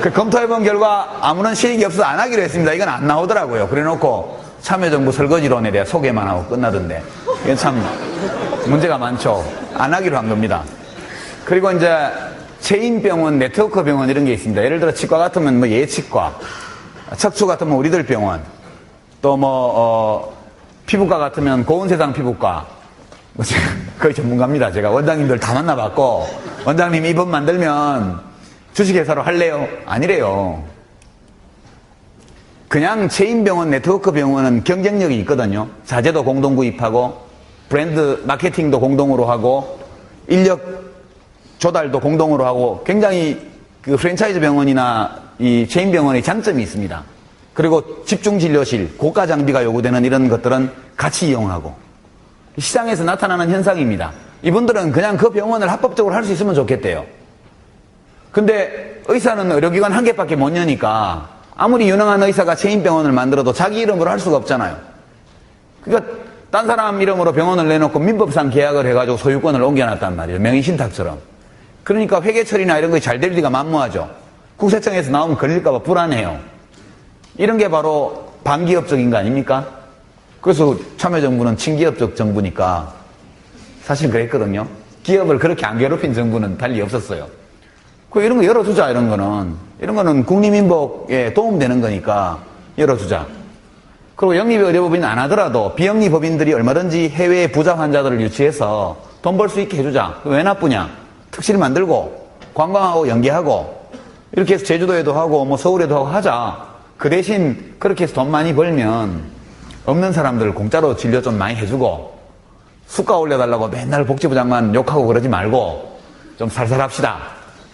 그 검토해본 결과 아무런 실익이 없어서 안 하기로 했습니다, 이건 안 나오더라고요. 그래놓고 참여정부 설거지론에 대해 소개만 하고 끝나던데, 이건 참 문제가 많죠. 안 하기로 한 겁니다. 그리고 이제 체인병원, 네트워크 병원 이런 게 있습니다. 예를 들어 치과 같으면 뭐 예치과, 척추 같으면 우리들 병원, 또 뭐 피부과 같으면 고운세상 피부과, 거의 전문가입니다. 제가 원장님들 다 만나봤고, 원장님 이 법 만들면 주식회사로 할래요? 아니래요. 그냥 체인병원, 네트워크 병원은 경쟁력이 있거든요. 자재도 공동 구입하고 브랜드 마케팅도 공동으로 하고 인력 조달도 공동으로 하고 굉장히 그 프랜차이즈 병원이나 이 체인 병원의 장점이 있습니다. 그리고 집중 진료실, 고가 장비가 요구되는 이런 것들은 같이 이용하고 시장에서 나타나는 현상입니다. 이분들은 그냥 그 병원을 합법적으로 할 수 있으면 좋겠대요. 근데 의사는 의료기관 한 개밖에 못 여니까 아무리 유능한 의사가 체인병원을 만들어도 자기 이름으로 할 수가 없잖아요. 그러니까 딴 사람 이름으로 병원을 내놓고 민법상 계약을 해가지고 소유권을 옮겨놨단 말이에요. 명의신탁처럼. 그러니까 회계 처리나 이런 것이 잘 될 리가 만무하죠. 국세청에서 나오면 걸릴까봐 불안해요. 이런 게 바로 반기업적인 거 아닙니까? 그래서 참여정부는 친기업적 정부니까 사실 그랬거든요. 기업을 그렇게 안 괴롭힌 정부는 달리 없었어요. 이런 거 열어주자, 이런 거는 국민민복에 도움되는 거니까 열어주자. 그리고 영리의료법인 안 하더라도 비영리법인들이 얼마든지 해외 부자 환자들을 유치해서 돈 벌 수 있게 해주자. 왜 나쁘냐? 특실 만들고 관광하고 연계하고 이렇게 해서 제주도에도 하고 뭐 서울에도 하고 하자. 그 대신 그렇게 해서 돈 많이 벌면 없는 사람들 공짜로 진료 좀 많이 해주고 수가 올려달라고 맨날 복지부 장관 욕하고 그러지 말고 좀 살살 합시다.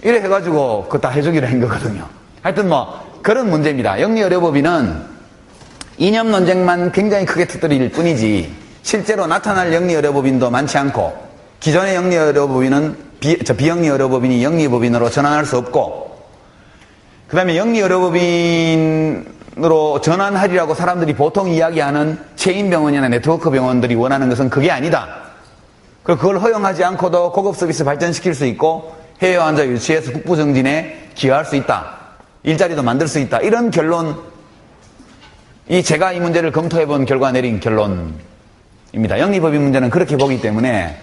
이래 해가지고 그거 다 해주기로 한 거거든요. 하여튼 뭐 그런 문제입니다. 영리의료법인은 이념 논쟁만 굉장히 크게 터뜨릴 뿐이지 실제로 나타날 영리의료법인도 많지 않고 기존의 영리의료법인은 비영리의료법인이 영리법인으로 전환할 수 없고 그 다음에 영리의료법인으로 전환하리라고 사람들이 보통 이야기하는 체인병원이나 네트워크 병원들이 원하는 것은 그게 아니다. 그걸 허용하지 않고도 고급 서비스 발전시킬 수 있고 해외 환자 유치해서 국부 정진에 기여할 수 있다. 일자리도 만들 수 있다. 이런 결론, 제가 이 문제를 검토해본 결과 내린 결론입니다. 영리법인 문제는 그렇게 보기 때문에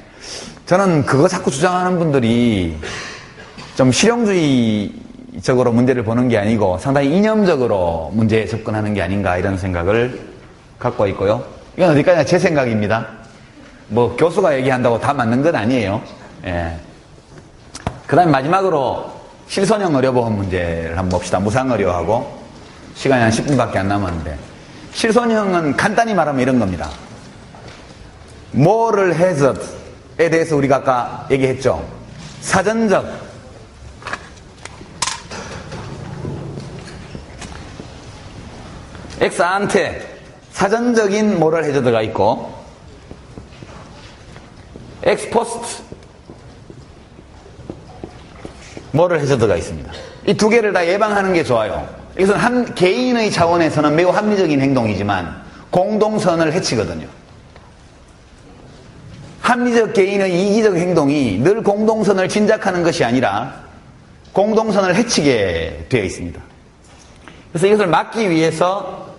저는 그거 자꾸 주장하는 분들이 좀 실용주의적으로 문제를 보는 게 아니고 상당히 이념적으로 문제에 접근하는 게 아닌가 이런 생각을 갖고 있고요. 이건 어디까지나 제 생각입니다. 뭐 교수가 얘기한다고 다 맞는 건 아니에요. 예. 그 다음에 마지막으로 실손형 의료보험 문제를 한번 봅시다. 무상의료하고 시간이 한 10분밖에 안 남았는데 실손형은 간단히 말하면 이런 겁니다. moral hazard에 대해서 우리가 아까 얘기했죠. 사전적 엑스안테 사전적인 moral hazard가 있고 엑스포스트 moral hazard가 있습니다. 이 두 개를 다 예방하는 게 좋아요. 이것은 한 개인의 차원에서는 매우 합리적인 행동이지만 공동선을 해치거든요. 합리적 개인의 이기적 행동이 늘 공동선을 진작하는 것이 아니라 공동선을 해치게 되어 있습니다. 그래서 이것을 막기 위해서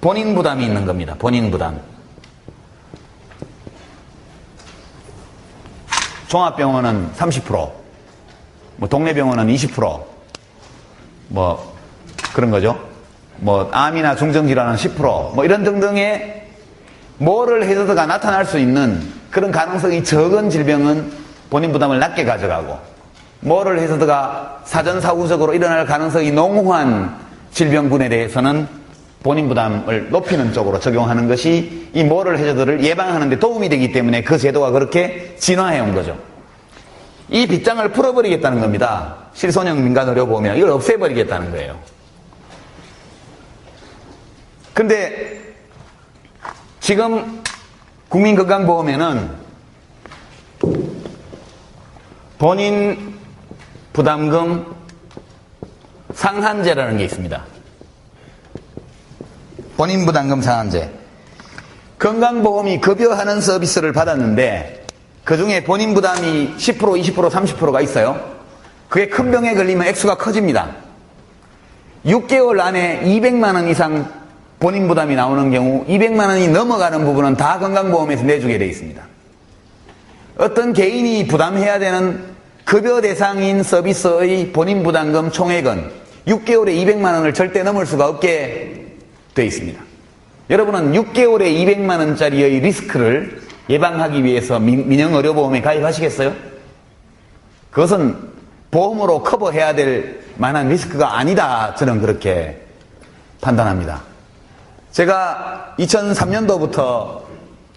본인 부담이 있는 겁니다. 본인 부담. 종합병원은 30%, 뭐 동네 병원은 20%, 뭐 그런 거죠. 뭐 암이나 중증질환은 10%, 뭐 이런 등등의 모럴 해저드가 나타날 수 있는 그런 가능성이 적은 질병은 본인 부담을 낮게 가져가고 모럴 해저드가 사전사후적으로 일어날 가능성이 농후한 질병군에 대해서는 본인 부담을 높이는 쪽으로 적용하는 것이 이 모럴 해저드를 예방하는 데 도움이 되기 때문에 그 제도가 그렇게 진화해 온 거죠. 이 빗장을 풀어버리겠다는 겁니다. 실손형 민간의료보험이나 이걸 없애버리겠다는 거예요. 근데 지금 국민건강보험에는 본인 부담금 상한제라는 게 있습니다. 본인 부담금 상한제. 건강보험이 급여하는 서비스를 받았는데 그 중에 본인 부담이 10%, 20%, 30%가 있어요. 그게 큰 병에 걸리면 액수가 커집니다. 6개월 안에 200만 원 이상 본인 부담이 나오는 경우 200만 원이 넘어가는 부분은 다 건강보험에서 내주게 되어 있습니다. 어떤 개인이 부담해야 되는 급여 대상인 서비스의 본인 부담금 총액은 6개월에 200만 원을 절대 넘을 수가 없게 되어 있습니다. 여러분은 6개월에 200만 원짜리의 리스크를 예방하기 위해서 민영의료보험에 가입하시겠어요? 그것은 보험으로 커버해야 될 만한 리스크가 아니다. 저는 그렇게 판단합니다. 제가 2003년도부터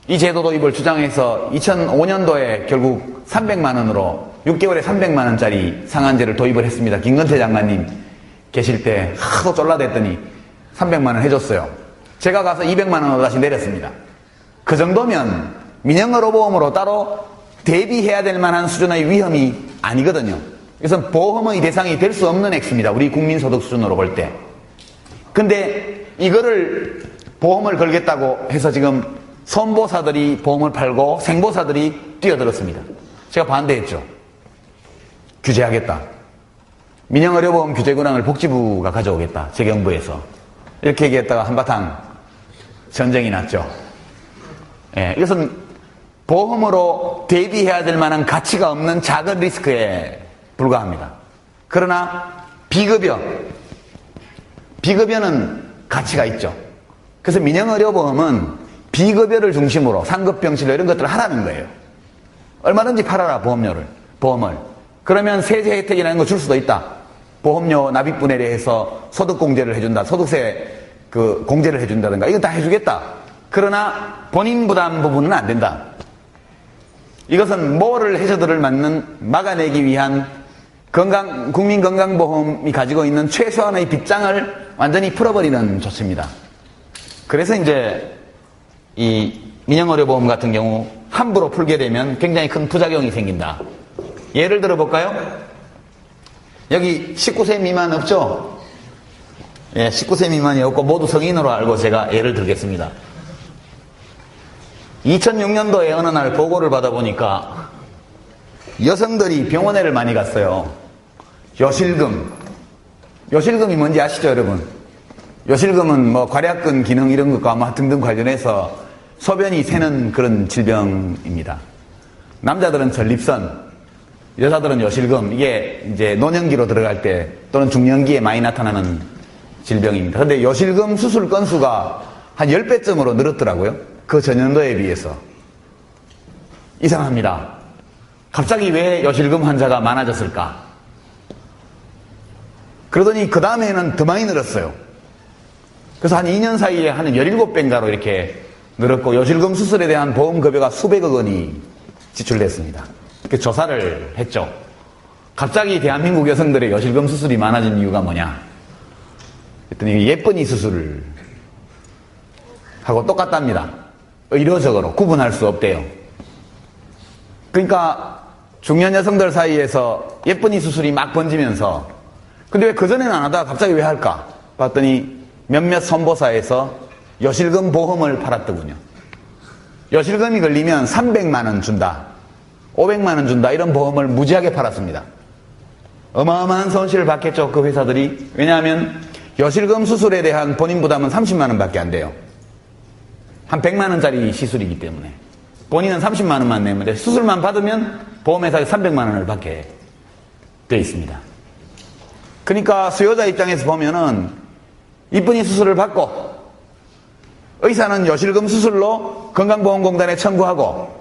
이 제도 도입을 주장해서 2005년도에 결국 300만 원으로 6개월에 300만 원짜리 상한제를 도입을 했습니다. 김건태 장관님 계실 때 하도 쫄라댔더니 300만 원 해줬어요. 제가 가서 200만 원으로 다시 내렸습니다. 그 정도면 민영의료보험으로 따로 대비해야 될 만한 수준의 위험이 아니거든요. 그래서 보험의 대상이 될 수 없는 액수입니다. 우리 국민소득 수준으로 볼 때. 근데 이거를 보험을 걸겠다고 해서 지금 선보사들이 보험을 팔고 생보사들이 뛰어들었습니다. 제가 반대했죠. 규제하겠다. 민영의료보험 규제 권한을 복지부가 가져오겠다. 재경부에서. 이렇게 얘기했다가 한바탕 전쟁이 났죠. 예, 이것은 보험으로 대비해야 될 만한 가치가 없는 작은 리스크에 불과합니다. 그러나 비급여는 가치가 있죠. 그래서 민영의료보험은 비급여를 중심으로 상급병실료 이런 것들을 하라는 거예요. 얼마든지 팔아라 보험을. 그러면 세제 혜택이라는 거 줄 수도 있다. 보험료 납입분에 대해서 소득공제를 해준다. 소득세 공제를 해준다든가 이건 다 해주겠다. 그러나 본인 부담 부분은 안 된다. 이것은 모를 해저들을 막아내기 위한 국민건강보험이 가지고 있는 최소한의 빗장을 완전히 풀어버리는 조치입니다. 그래서 이제 이 민영의료보험 같은 경우 함부로 풀게 되면 굉장히 큰 부작용이 생긴다. 예를 들어 볼까요? 여기 19세 미만 없죠? 예, 19세 미만이 없고 모두 성인으로 알고 제가 예를 들겠습니다. 2006년도에 어느 날 보고를 받아보니까 여성들이 병원에를 많이 갔어요. 여실금이 뭔지 아시죠, 여러분? 여실금은 뭐 괄약근 기능 이런 것과 아마 등등 관련해서 소변이 새는 그런 질병입니다. 남자들은 전립선, 여자들은 여실금. 이게 이제 노년기로 들어갈 때 또는 중년기에 많이 나타나는 질병입니다. 그런데 여실금 수술 건수가 한 10배쯤으로 늘었더라고요. 그 전년도에 비해서. 이상합니다. 갑자기 왜 여실금 환자가 많아졌을까? 그러더니 그 다음에는 더 많이 늘었어요. 그래서 한 2년 사이에 한 17배인가로 이렇게 늘었고 여실금 수술에 대한 보험급여가 수백억 원이 지출됐습니다. 이렇게 조사를 했죠. 갑자기 대한민국 여성들의 여실금 수술이 많아진 이유가 뭐냐? 그랬더니 예쁜이 수술을 하고 똑같답니다. 의료적으로 구분할 수 없대요. 그러니까 중년 여성들 사이에서 예쁜이 수술이 막 번지면서 근데 왜 그전에는 안 하다가 갑자기 왜 할까? 봤더니 몇몇 선보사에서 여실금 보험을 팔았더군요. 여실금이 걸리면 300만 원 준다. 500만 원 준다. 이런 보험을 무지하게 팔았습니다. 어마어마한 손실을 받겠죠. 그 회사들이. 왜냐하면 여실금 수술에 대한 본인 부담은 30만 원밖에 안 돼요. 한 100만 원짜리 시술이기 때문에. 본인은 30만 원만 내면 돼. 수술만 받으면 보험회사에 300만 원을 받게 돼 있습니다. 그러니까 수요자 입장에서 보면은 이쁜이 수술을 받고 의사는 여실금 수술로 건강보험공단에 청구하고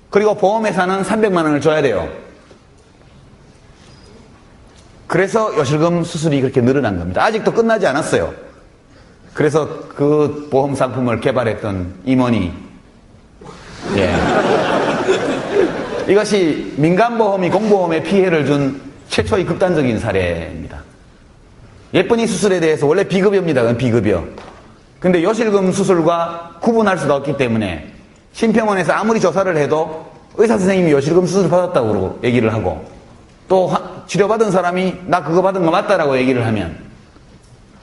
그리고 보험회사는 300만 원을 줘야 돼요. 그래서 여실금 수술이 그렇게 늘어난 겁니다. 아직도 끝나지 않았어요. 그래서 그 보험 상품을 개발했던 임원이 이것이 민간보험이 공보험에 피해를 준 최초의 극단적인 사례입니다. 예쁜이 수술에 대해서 원래 비급여입니다. 그건 비급여. 근데 여실금 수술과 구분할 수가 없기 때문에 심평원에서 아무리 조사를 해도 의사 선생님이 여실금 수술 받았다고 그러고 얘기를 하고 또 치료받은 사람이 나 그거 받은 거 맞다라고 얘기를 하면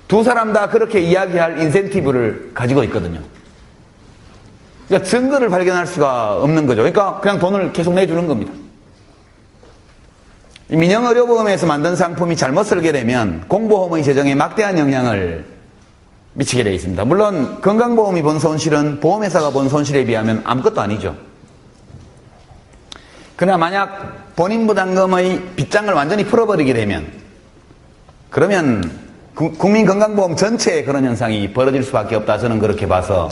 두 사람 다 그렇게 이야기할 인센티브를 가지고 있거든요. 그러니까 증거를 발견할 수가 없는 거죠. 그러니까 그냥 돈을 계속 내주는 겁니다. 민영의료보험에서 만든 상품이 잘못 설계 되면 공보험의 재정에 막대한 영향을 미치게 되어 있습니다. 물론 건강보험이 본 손실은 보험회사가 본 손실에 비하면 아무것도 아니죠. 그러나 만약 본인 부담금의 빗장을 완전히 풀어버리게 되면 그러면 국민건강보험 전체에 그런 현상이 벌어질 수밖에 없다. 저는 그렇게 봐서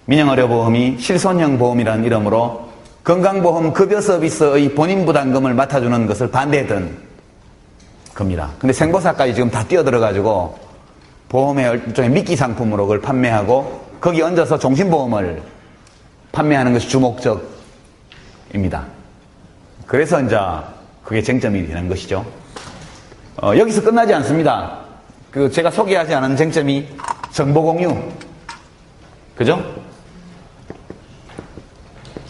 민영의료보험이 실손형 보험이라는 이름으로 건강보험 급여 서비스의 본인 부담금을 맡아주는 것을 반대했던 겁니다. 근데 생보사까지 지금 다 뛰어들어가지고 보험의 일종의 미끼 상품으로 그걸 판매하고 거기 얹어서 종신보험을 판매하는 것이 주목적입니다. 그래서 이제 그게 쟁점이 되는 것이죠. 여기서 끝나지 않습니다. 제가 소개하지 않은 쟁점이 정보공유. 그죠?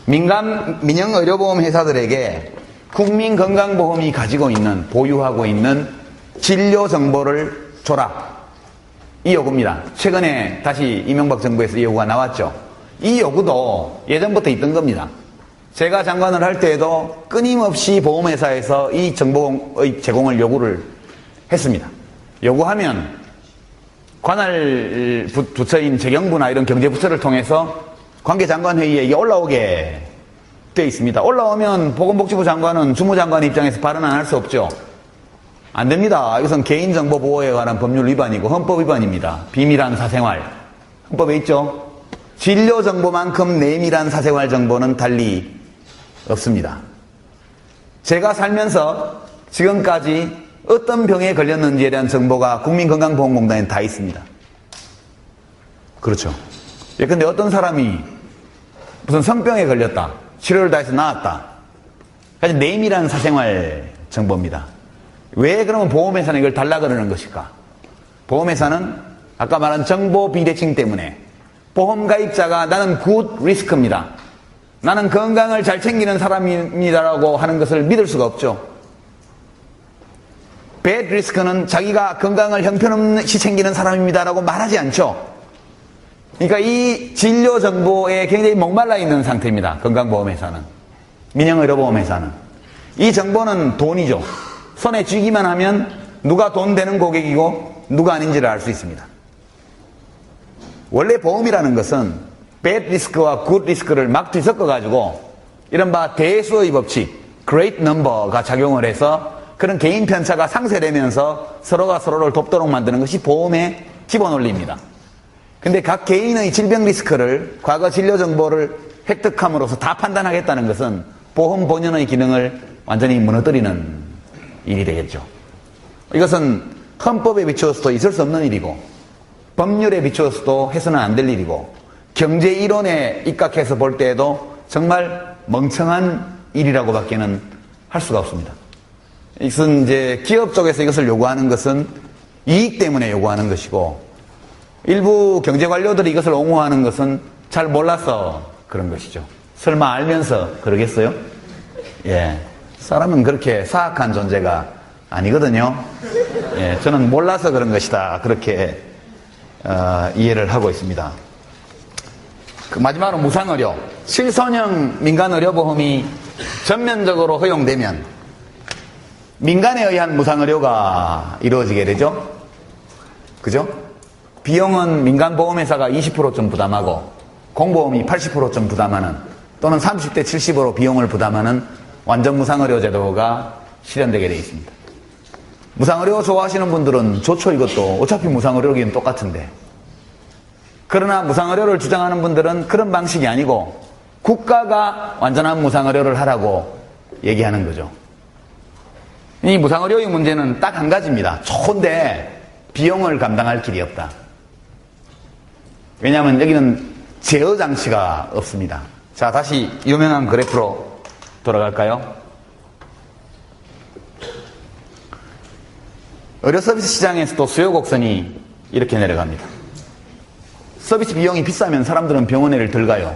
민영의료보험 회사들에게 국민건강보험이 가지고 있는, 보유하고 있는 진료 정보를 줘라. 이 요구입니다. 최근에 다시 이명박 정부에서 이 요구가 나왔죠. 이 요구도 예전부터 있던 겁니다. 제가 장관을 할 때에도 끊임없이 보험회사에서 이 정보의 제공을 요구를 했습니다. 요구하면 관할 부처인 재경부나 이런 경제부처를 통해서 관계장관회의에 이게 올라오게 되어 있습니다. 올라오면 보건복지부 장관은 주무장관 입장에서 발언 안 할 수 없죠. 안 됩니다. 이것은 개인정보 보호에 관한 법률 위반이고 헌법 위반입니다. 비밀한 사생활. 헌법에 있죠. 진료정보만큼 내밀한 사생활 정보는 달리 없습니다. 제가 살면서 지금까지 어떤 병에 걸렸는지에 대한 정보가 국민건강보험공단에 다 있습니다. 그렇죠. 근데 어떤 사람이 무슨 성병에 걸렸다. 치료를 다 해서 나았다. 아주 내밀한 사생활 정보입니다. 왜 그러면 보험회사는 이걸 달라 그러는 것일까? 보험회사는 아까 말한 정보 비대칭 때문에 보험 가입자가 나는 굿 리스크입니다. 나는 건강을 잘 챙기는 사람입니다라고 하는 것을 믿을 수가 없죠. 배드 리스크는 자기가 건강을 형편없이 챙기는 사람입니다라고 말하지 않죠. 그러니까 이 진료 정보에 굉장히 목말라 있는 상태입니다. 건강보험회사는. 민영의료보험회사는. 이 정보는 돈이죠. 손에 쥐기만 하면 누가 돈 되는 고객이고 누가 아닌지를 알 수 있습니다. 원래 보험이라는 것은 배드 리스크와 굿 리스크를 막 뒤섞어가지고 이른바 대수의 법칙, great number가 작용을 해서 그런 개인 편차가 상쇄되면서 서로가 서로를 돕도록 만드는 것이 보험의 기본 원리입니다. 근데 각 개인의 질병 리스크를 과거 진료 정보를 획득함으로써 다 판단하겠다는 것은 보험 본연의 기능을 완전히 무너뜨리는 일이 되겠죠. 이것은 헌법에 비추어서도 있을 수 없는 일이고 법률에 비추어서도 해서는 안 될 일이고 경제 이론에 입각해서 볼 때에도 정말 멍청한 일이라고밖에는 할 수가 없습니다. 이것은 이제 기업 쪽에서 이것을 요구하는 것은 이익 때문에 요구하는 것이고 일부 경제 관료들이 이것을 옹호하는 것은 잘 몰라서 그런 것이죠. 설마 알면서 그러겠어요? 예. 사람은 그렇게 사악한 존재가 아니거든요. 예. 저는 몰라서 그런 것이다. 그렇게 이해를 하고 있습니다. 마지막으로 무상의료. 실손형 민간의료보험이 전면적으로 허용되면 민간에 의한 무상의료가 이루어지게 되죠. 그죠? 비용은 민간보험회사가 20%좀 부담하고 공보험이 80%좀 부담하는 또는 30대 70으로 비용을 부담하는 완전 무상의료 제도가 실현되게 되어 있습니다. 무상의료 좋아하시는 분들은 좋죠. 이것도 어차피 무상의료기는 똑같은데. 그러나 무상의료를 주장하는 분들은 그런 방식이 아니고 국가가 완전한 무상의료를 하라고 얘기하는 거죠. 이 무상의료의 문제는 딱 한 가지입니다. 좋은데 비용을 감당할 길이 없다. 왜냐하면 여기는 제어 장치가 없습니다. 자, 다시 유명한 그래프로 돌아갈까요? 의료 서비스 시장에서도 수요 곡선이 이렇게 내려갑니다. 서비스 비용이 비싸면 사람들은 병원에를 덜 가요.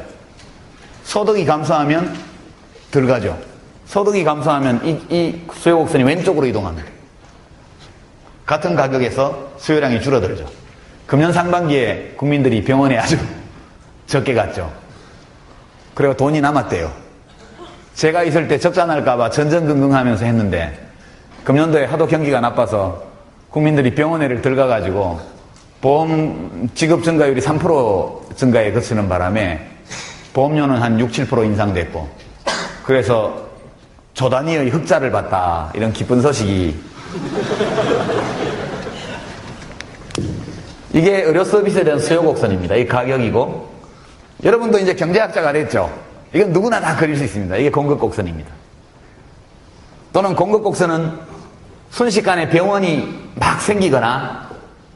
소득이 감소하면 덜 가죠. 소득이 감소하면 이 수요 곡선이 왼쪽으로 이동합니다. 같은 가격에서 수요량이 줄어들죠. 금년 상반기에 국민들이 병원에 아주 적게 갔죠. 그리고 돈이 남았대요. 제가 있을 때 적자 날까봐 전전긍긍하면서 했는데 금년도에 하도 경기가 나빠서 국민들이 병원에를 덜 가가지고 보험 지급 증가율이 3% 증가에 그치는 바람에 보험료는 한 6, 7% 인상됐고 그래서 조 단위의 흑자를 봤다. 이런 기쁜 소식이 이게 의료 서비스에 대한 수요 곡선입니다. 이 가격이고 여러분도 이제 경제학자가 됐죠. 이건 누구나 다 그릴 수 있습니다. 이게 공급 곡선입니다. 또는 공급 곡선은 순식간에 병원이 막 생기거나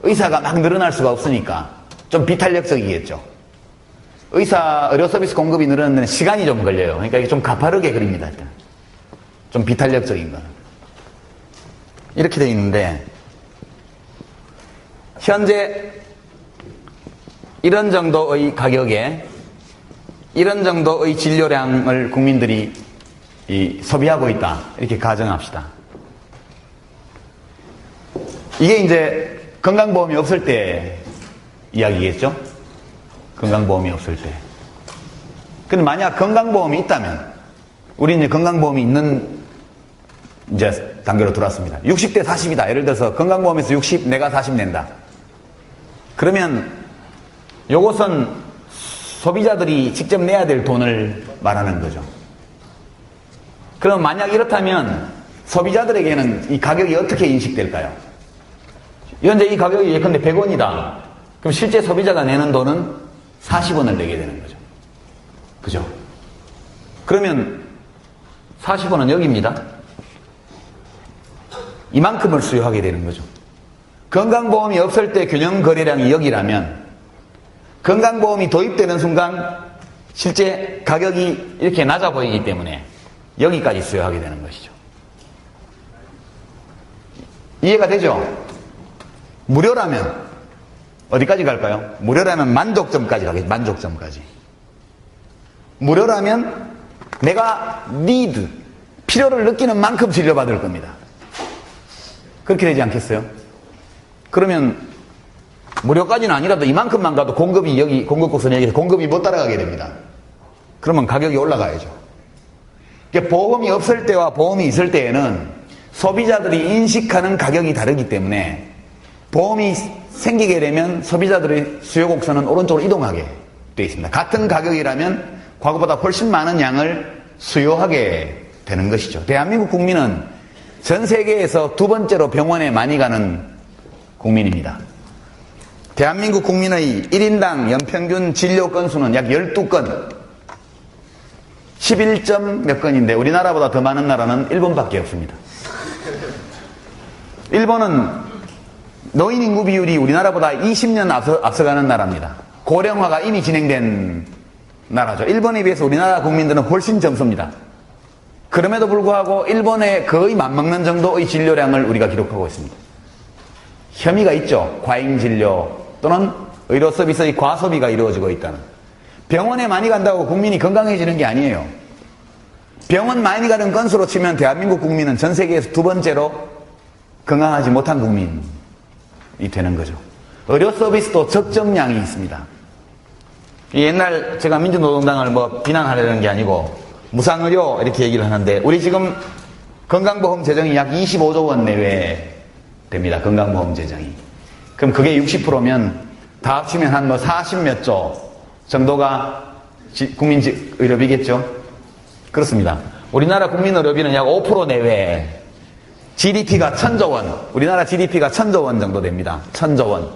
의사가 막 늘어날 수가 없으니까 좀 비탄력적이겠죠. 의료 서비스 공급이 늘어나는 데는 시간이 좀 걸려요. 그러니까 이게 좀 가파르게 그립니다. 일단. 좀 비탄력적인 거는. 이렇게 되어 있는데 현재 이런 정도의 가격에 이런 정도의 진료량을 국민들이 소비하고 있다. 이렇게 가정합시다. 이게 이제 건강보험이 없을 때 이야기겠죠? 건강보험이 없을 때. 근데 만약 건강보험이 있다면, 우리는 이제 건강보험이 있는 이제 단계로 들어왔습니다. 60대 40이다. 예를 들어서 건강보험에서 60, 내가 40 낸다. 그러면 요것은 소비자들이 직접 내야 될 돈을 말하는 거죠. 그럼 만약 이렇다면 소비자들에게는 이 가격이 어떻게 인식될까요? 현재 이 가격이 예컨대 100원이다. 그럼 실제 소비자가 내는 돈은 40원을 내게 되는 거죠. 그죠? 그러면 40원은 여기입니다. 이만큼을 수요하게 되는 거죠. 건강보험이 없을 때 균형 거래량이 여기라면 건강보험이 도입되는 순간 실제 가격이 이렇게 낮아 보이기 때문에 여기까지 수요하게 되는 것이죠. 이해가 되죠? 무료라면 어디까지 갈까요? 무료라면 만족점까지 가겠죠. 만족점까지. 무료라면 내가 필요를 느끼는 만큼 진료받을 겁니다. 그렇게 되지 않겠어요? 그러면 무료까지는 아니라도 이만큼만 가도 공급이 공급 곡선이 여기서 공급이 못 따라가게 됩니다. 그러면 가격이 올라가야죠. 보험이 없을 때와 보험이 있을 때에는 소비자들이 인식하는 가격이 다르기 때문에 보험이 생기게 되면 소비자들의 수요 곡선은 오른쪽으로 이동하게 되어 있습니다. 같은 가격이라면 과거보다 훨씬 많은 양을 수요하게 되는 것이죠. 대한민국 국민은 전 세계에서 두 번째로 병원에 많이 가는 국민입니다. 대한민국 국민의 1인당 연평균 진료 건수는 약 12건, 11점 몇 건인데 우리나라보다 더 많은 나라는 일본밖에 없습니다. 일본은 노인 인구 비율이 우리나라보다 20년 앞서가는 나라입니다. 고령화가 이미 진행된 나라죠. 일본에 비해서 우리나라 국민들은 훨씬 젊습니다. 그럼에도 불구하고 일본에 거의 맞먹는 정도의 진료량을 우리가 기록하고 있습니다. 혐의가 있죠. 과잉 진료 또는 의료 서비스의 과소비가 이루어지고 있다는. 병원에 많이 간다고 국민이 건강해지는 게 아니에요. 병원 많이 가는 건수로 치면 대한민국 국민은 전 세계에서 두 번째로 건강하지 못한 국민이 되는 거죠. 의료 서비스도 적정량이 있습니다. 옛날 제가 민주노동당을 비난하려는 게 아니고 무상의료 이렇게 얘기를 하는데 우리 지금 건강보험 재정이 약 25조 원 내외 됩니다. 건강보험 재정이. 그럼 그게 60%면 다 합치면 한 40몇 조 정도가 국민의료비겠죠? 그렇습니다. 우리나라 국민의료비는 약 5% 내외. GDP가 1000조 원. 우리나라 GDP가 1000조 원 정도 됩니다. 1000조 원.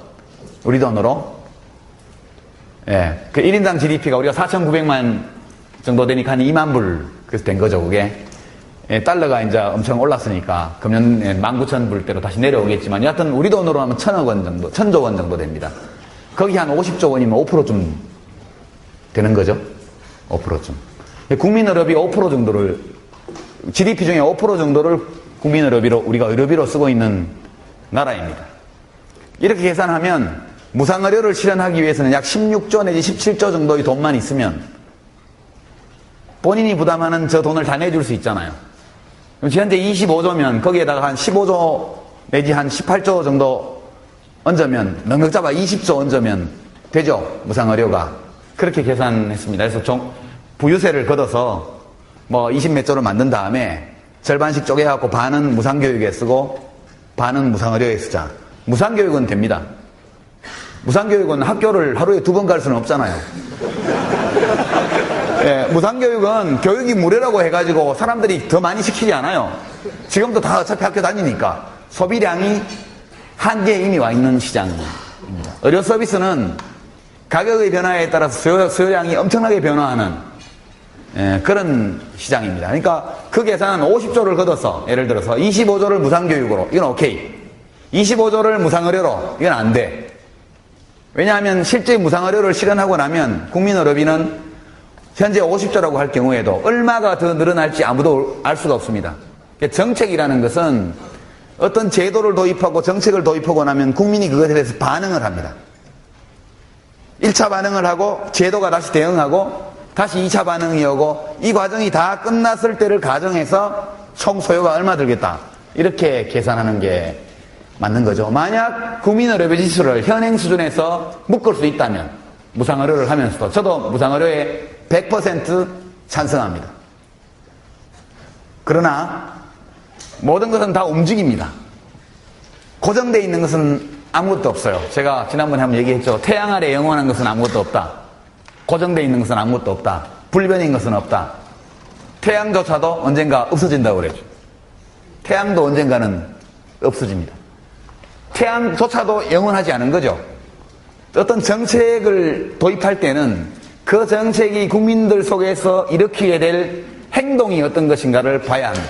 우리 돈으로. 예. 그 1인당 GDP가 우리가 4,900만 정도 되니까 한 2만 불. 그래서 된 거죠, 그게. 예, 달러가 이제 엄청 올랐으니까 금년 19,000불대로 다시 내려오겠지만 여하튼 우리 돈으로 하면 1000억 원 정도, 1000조 원 정도 됩니다. 거기 한 50조 원이면 5%좀 되는 거죠. 5%좀. 국민의료비 5% 정도를, GDP 중에 5% 정도를 국민의료비로, 우리가 의료비로 쓰고 있는 나라입니다. 이렇게 계산하면 무상의료를 실현하기 위해서는 약 16조 내지 17조 정도의 돈만 있으면 본인이 부담하는 저 돈을 다 내줄 수 있잖아요. 그럼 현재 25조면 거기에다가 한 15조 내지 한 18조 정도 얹으면, 넉넉 잡아 20조 얹으면 되죠. 무상의료가. 그렇게 계산했습니다. 그래서 부유세를 걷어서 20몇 조를 만든 다음에 절반씩 쪼개갖고 반은 무상교육에 쓰고 반은 무상의료에 쓰자. 무상교육은 됩니다. 무상교육은 학교를 하루에 2번 갈 수는 없잖아요. 예, 무상교육은 교육이 무료라고 해가지고 사람들이 더 많이 시키지 않아요. 지금도 다 어차피 학교 다니니까. 소비량이 한계에 이미 와 있는 시장입니다. 의료 서비스는 가격의 변화에 따라서 수요량이 엄청나게 변화하는 그런 시장입니다. 그러니까 그 계산은 50조를 걷어서 예를 들어서 25조를 무상교육으로, 이건 오케이. 25조를 무상의료로, 이건 안 돼. 왜냐하면 실제 무상의료를 실현하고 나면 국민의료비는 현재 50조라고 할 경우에도 얼마가 더 늘어날지 아무도 알 수가 없습니다. 정책이라는 것은 어떤 제도를 도입하고 정책을 도입하고 나면 국민이 그것에 대해서 반응을 합니다. 1차 반응을 하고 제도가 다시 대응하고 다시 2차 반응이 오고 이 과정이 다 끝났을 때를 가정해서 총 소요가 얼마 들겠다. 이렇게 계산하는 게 맞는 거죠. 만약 국민의료비 지수를 현행 수준에서 묶을 수 있다면 무상의료를 하면서도 저도 무상의료에 100% 찬성합니다. 그러나 모든 것은 다 움직입니다. 고정되어 있는 것은 아무것도 없어요. 제가 지난번에 한번 얘기했죠. 태양 아래 영원한 것은 아무것도 없다. 고정되어 있는 것은 아무것도 없다. 불변인 것은 없다. 태양조차도 언젠가 없어진다고 그랬죠. 태양도 언젠가는 없어집니다. 태양조차도 영원하지 않은 거죠. 어떤 정책을 도입할 때는 그 정책이 국민들 속에서 일으키게 될 행동이 어떤 것인가를 봐야 합니다.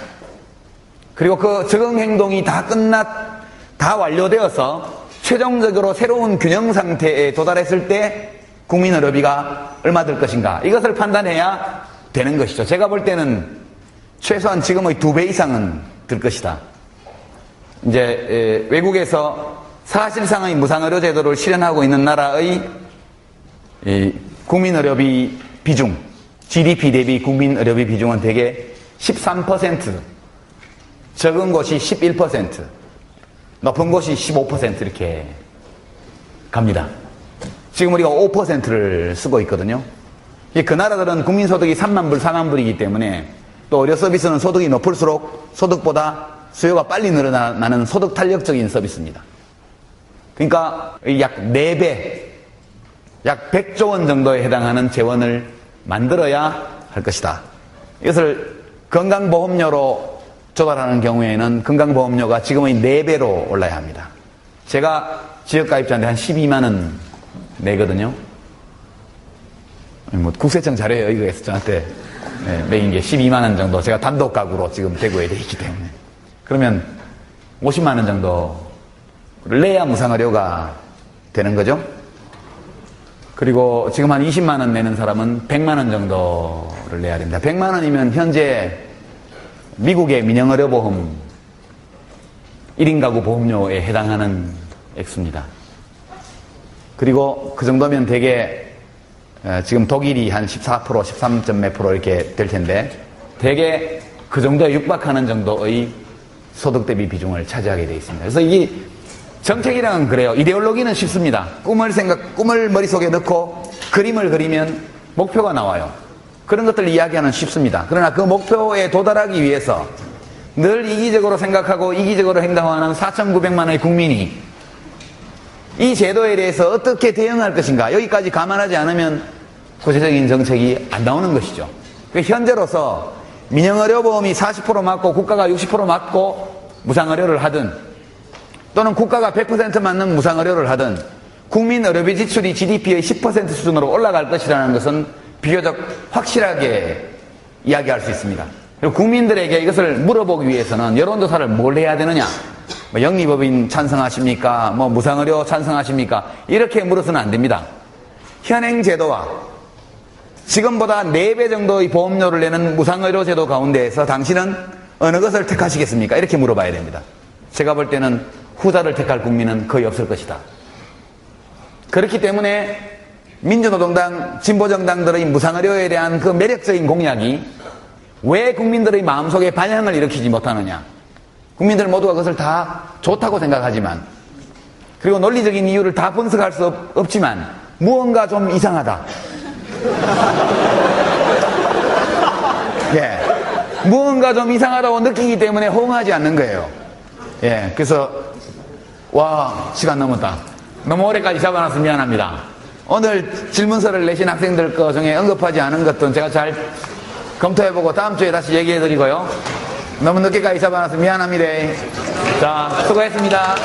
그리고 그 적응 행동이 다 완료되어서 최종적으로 새로운 균형 상태에 도달했을 때 국민 의료비가 얼마 들 것인가, 이것을 판단해야 되는 것이죠. 제가 볼 때는 최소한 지금의 2배 이상은 들 것이다. 이제 외국에서 사실상의 무상의료 제도를 실현하고 있는 나라의 국민의료비 비중, GDP 대비 국민의료비 비중은 대개 13%, 적은 곳이 11%, 높은 곳이 15% 이렇게 갑니다. 지금 우리가 5%를 쓰고 있거든요. 그 나라들은 국민소득이 3만 불, 4만 불이기 때문에 또 의료 서비스는 소득이 높을수록 소득보다 수요가 빨리 늘어나는 소득 탄력적인 서비스입니다. 그러니까 약 4배, 약 100조 원 정도에 해당하는 재원을 만들어야 할 것이다. 이것을 건강보험료로 조달하는 경우에는 건강보험료가 지금의 4배로 올라야 합니다. 제가 지역가입자한테 한 12만 원 내거든요. 뭐 국세청 자료에 이거에서 저한테 매긴 게 12만 원 정도, 제가 단독 가구로 지금 대구에 돼 있기 때문에. 그러면 50만 원 정도를 내야 무상의료가 되는 거죠. 그리고 지금 한 20만 원 내는 사람은 100만 원 정도를 내야 됩니다. 100만 원이면 현재 미국의 민영의료보험 1인 가구 보험료에 해당하는 액수입니다. 그리고 그 정도면 되게 지금 독일이 한 14%, 13점 몇 프로 이렇게 될 텐데 되게 그 정도에 육박하는 정도의 소득 대비 비중을 차지하게 되어 있습니다. 그래서 이 정책이란 그래요. 이데올로기는 쉽습니다. 꿈을 머릿속에 넣고 그림을 그리면 목표가 나와요. 그런 것들을 이야기하는 쉽습니다. 그러나 그 목표에 도달하기 위해서 늘 이기적으로 생각하고 이기적으로 행동하는 4,900만의 국민이 이 제도에 대해서 어떻게 대응할 것인가, 여기까지 감안하지 않으면 구체적인 정책이 안 나오는 것이죠. 현재로서 민영의료보험이 40% 맞고 국가가 60% 맞고 무상의료를 하든, 또는 국가가 100% 맞는 무상의료를 하든 국민의료비 지출이 GDP의 10% 수준으로 올라갈 것이라는 것은 비교적 확실하게 이야기할 수 있습니다. 그리고 국민들에게 이것을 물어보기 위해서는 여론조사를 뭘 해야 되느냐, 영리법인 찬성하십니까? 무상의료 찬성하십니까? 이렇게 물어서는 안 됩니다. 현행 제도와 지금보다 4배 정도의 보험료를 내는 무상의료 제도 가운데에서 당신은 어느 것을 택하시겠습니까? 이렇게 물어봐야 됩니다. 제가 볼 때는 후자를 택할 국민은 거의 없을 것이다. 그렇기 때문에 민주노동당, 진보정당들의 무상의료에 대한 그 매력적인 공약이 왜 국민들의 마음속에 반향을 일으키지 못하느냐. 국민들 모두가 그것을 다 좋다고 생각하지만, 그리고 논리적인 이유를 다 분석할 수 없지만 무언가 좀 이상하다. 예, 무언가 좀 이상하다고 느끼기 때문에 호응하지 않는 거예요. 예, 그래서 시간 넘었다. 너무 오래까지 잡아놔서 미안합니다. 오늘 질문서를 내신 학생들 거 중에 언급하지 않은 것들은 제가 잘 검토해보고 다음 주에 다시 얘기해드리고요. 너무 늦게까지 잡아놔서 미안합니다. 자, 수고했습니다.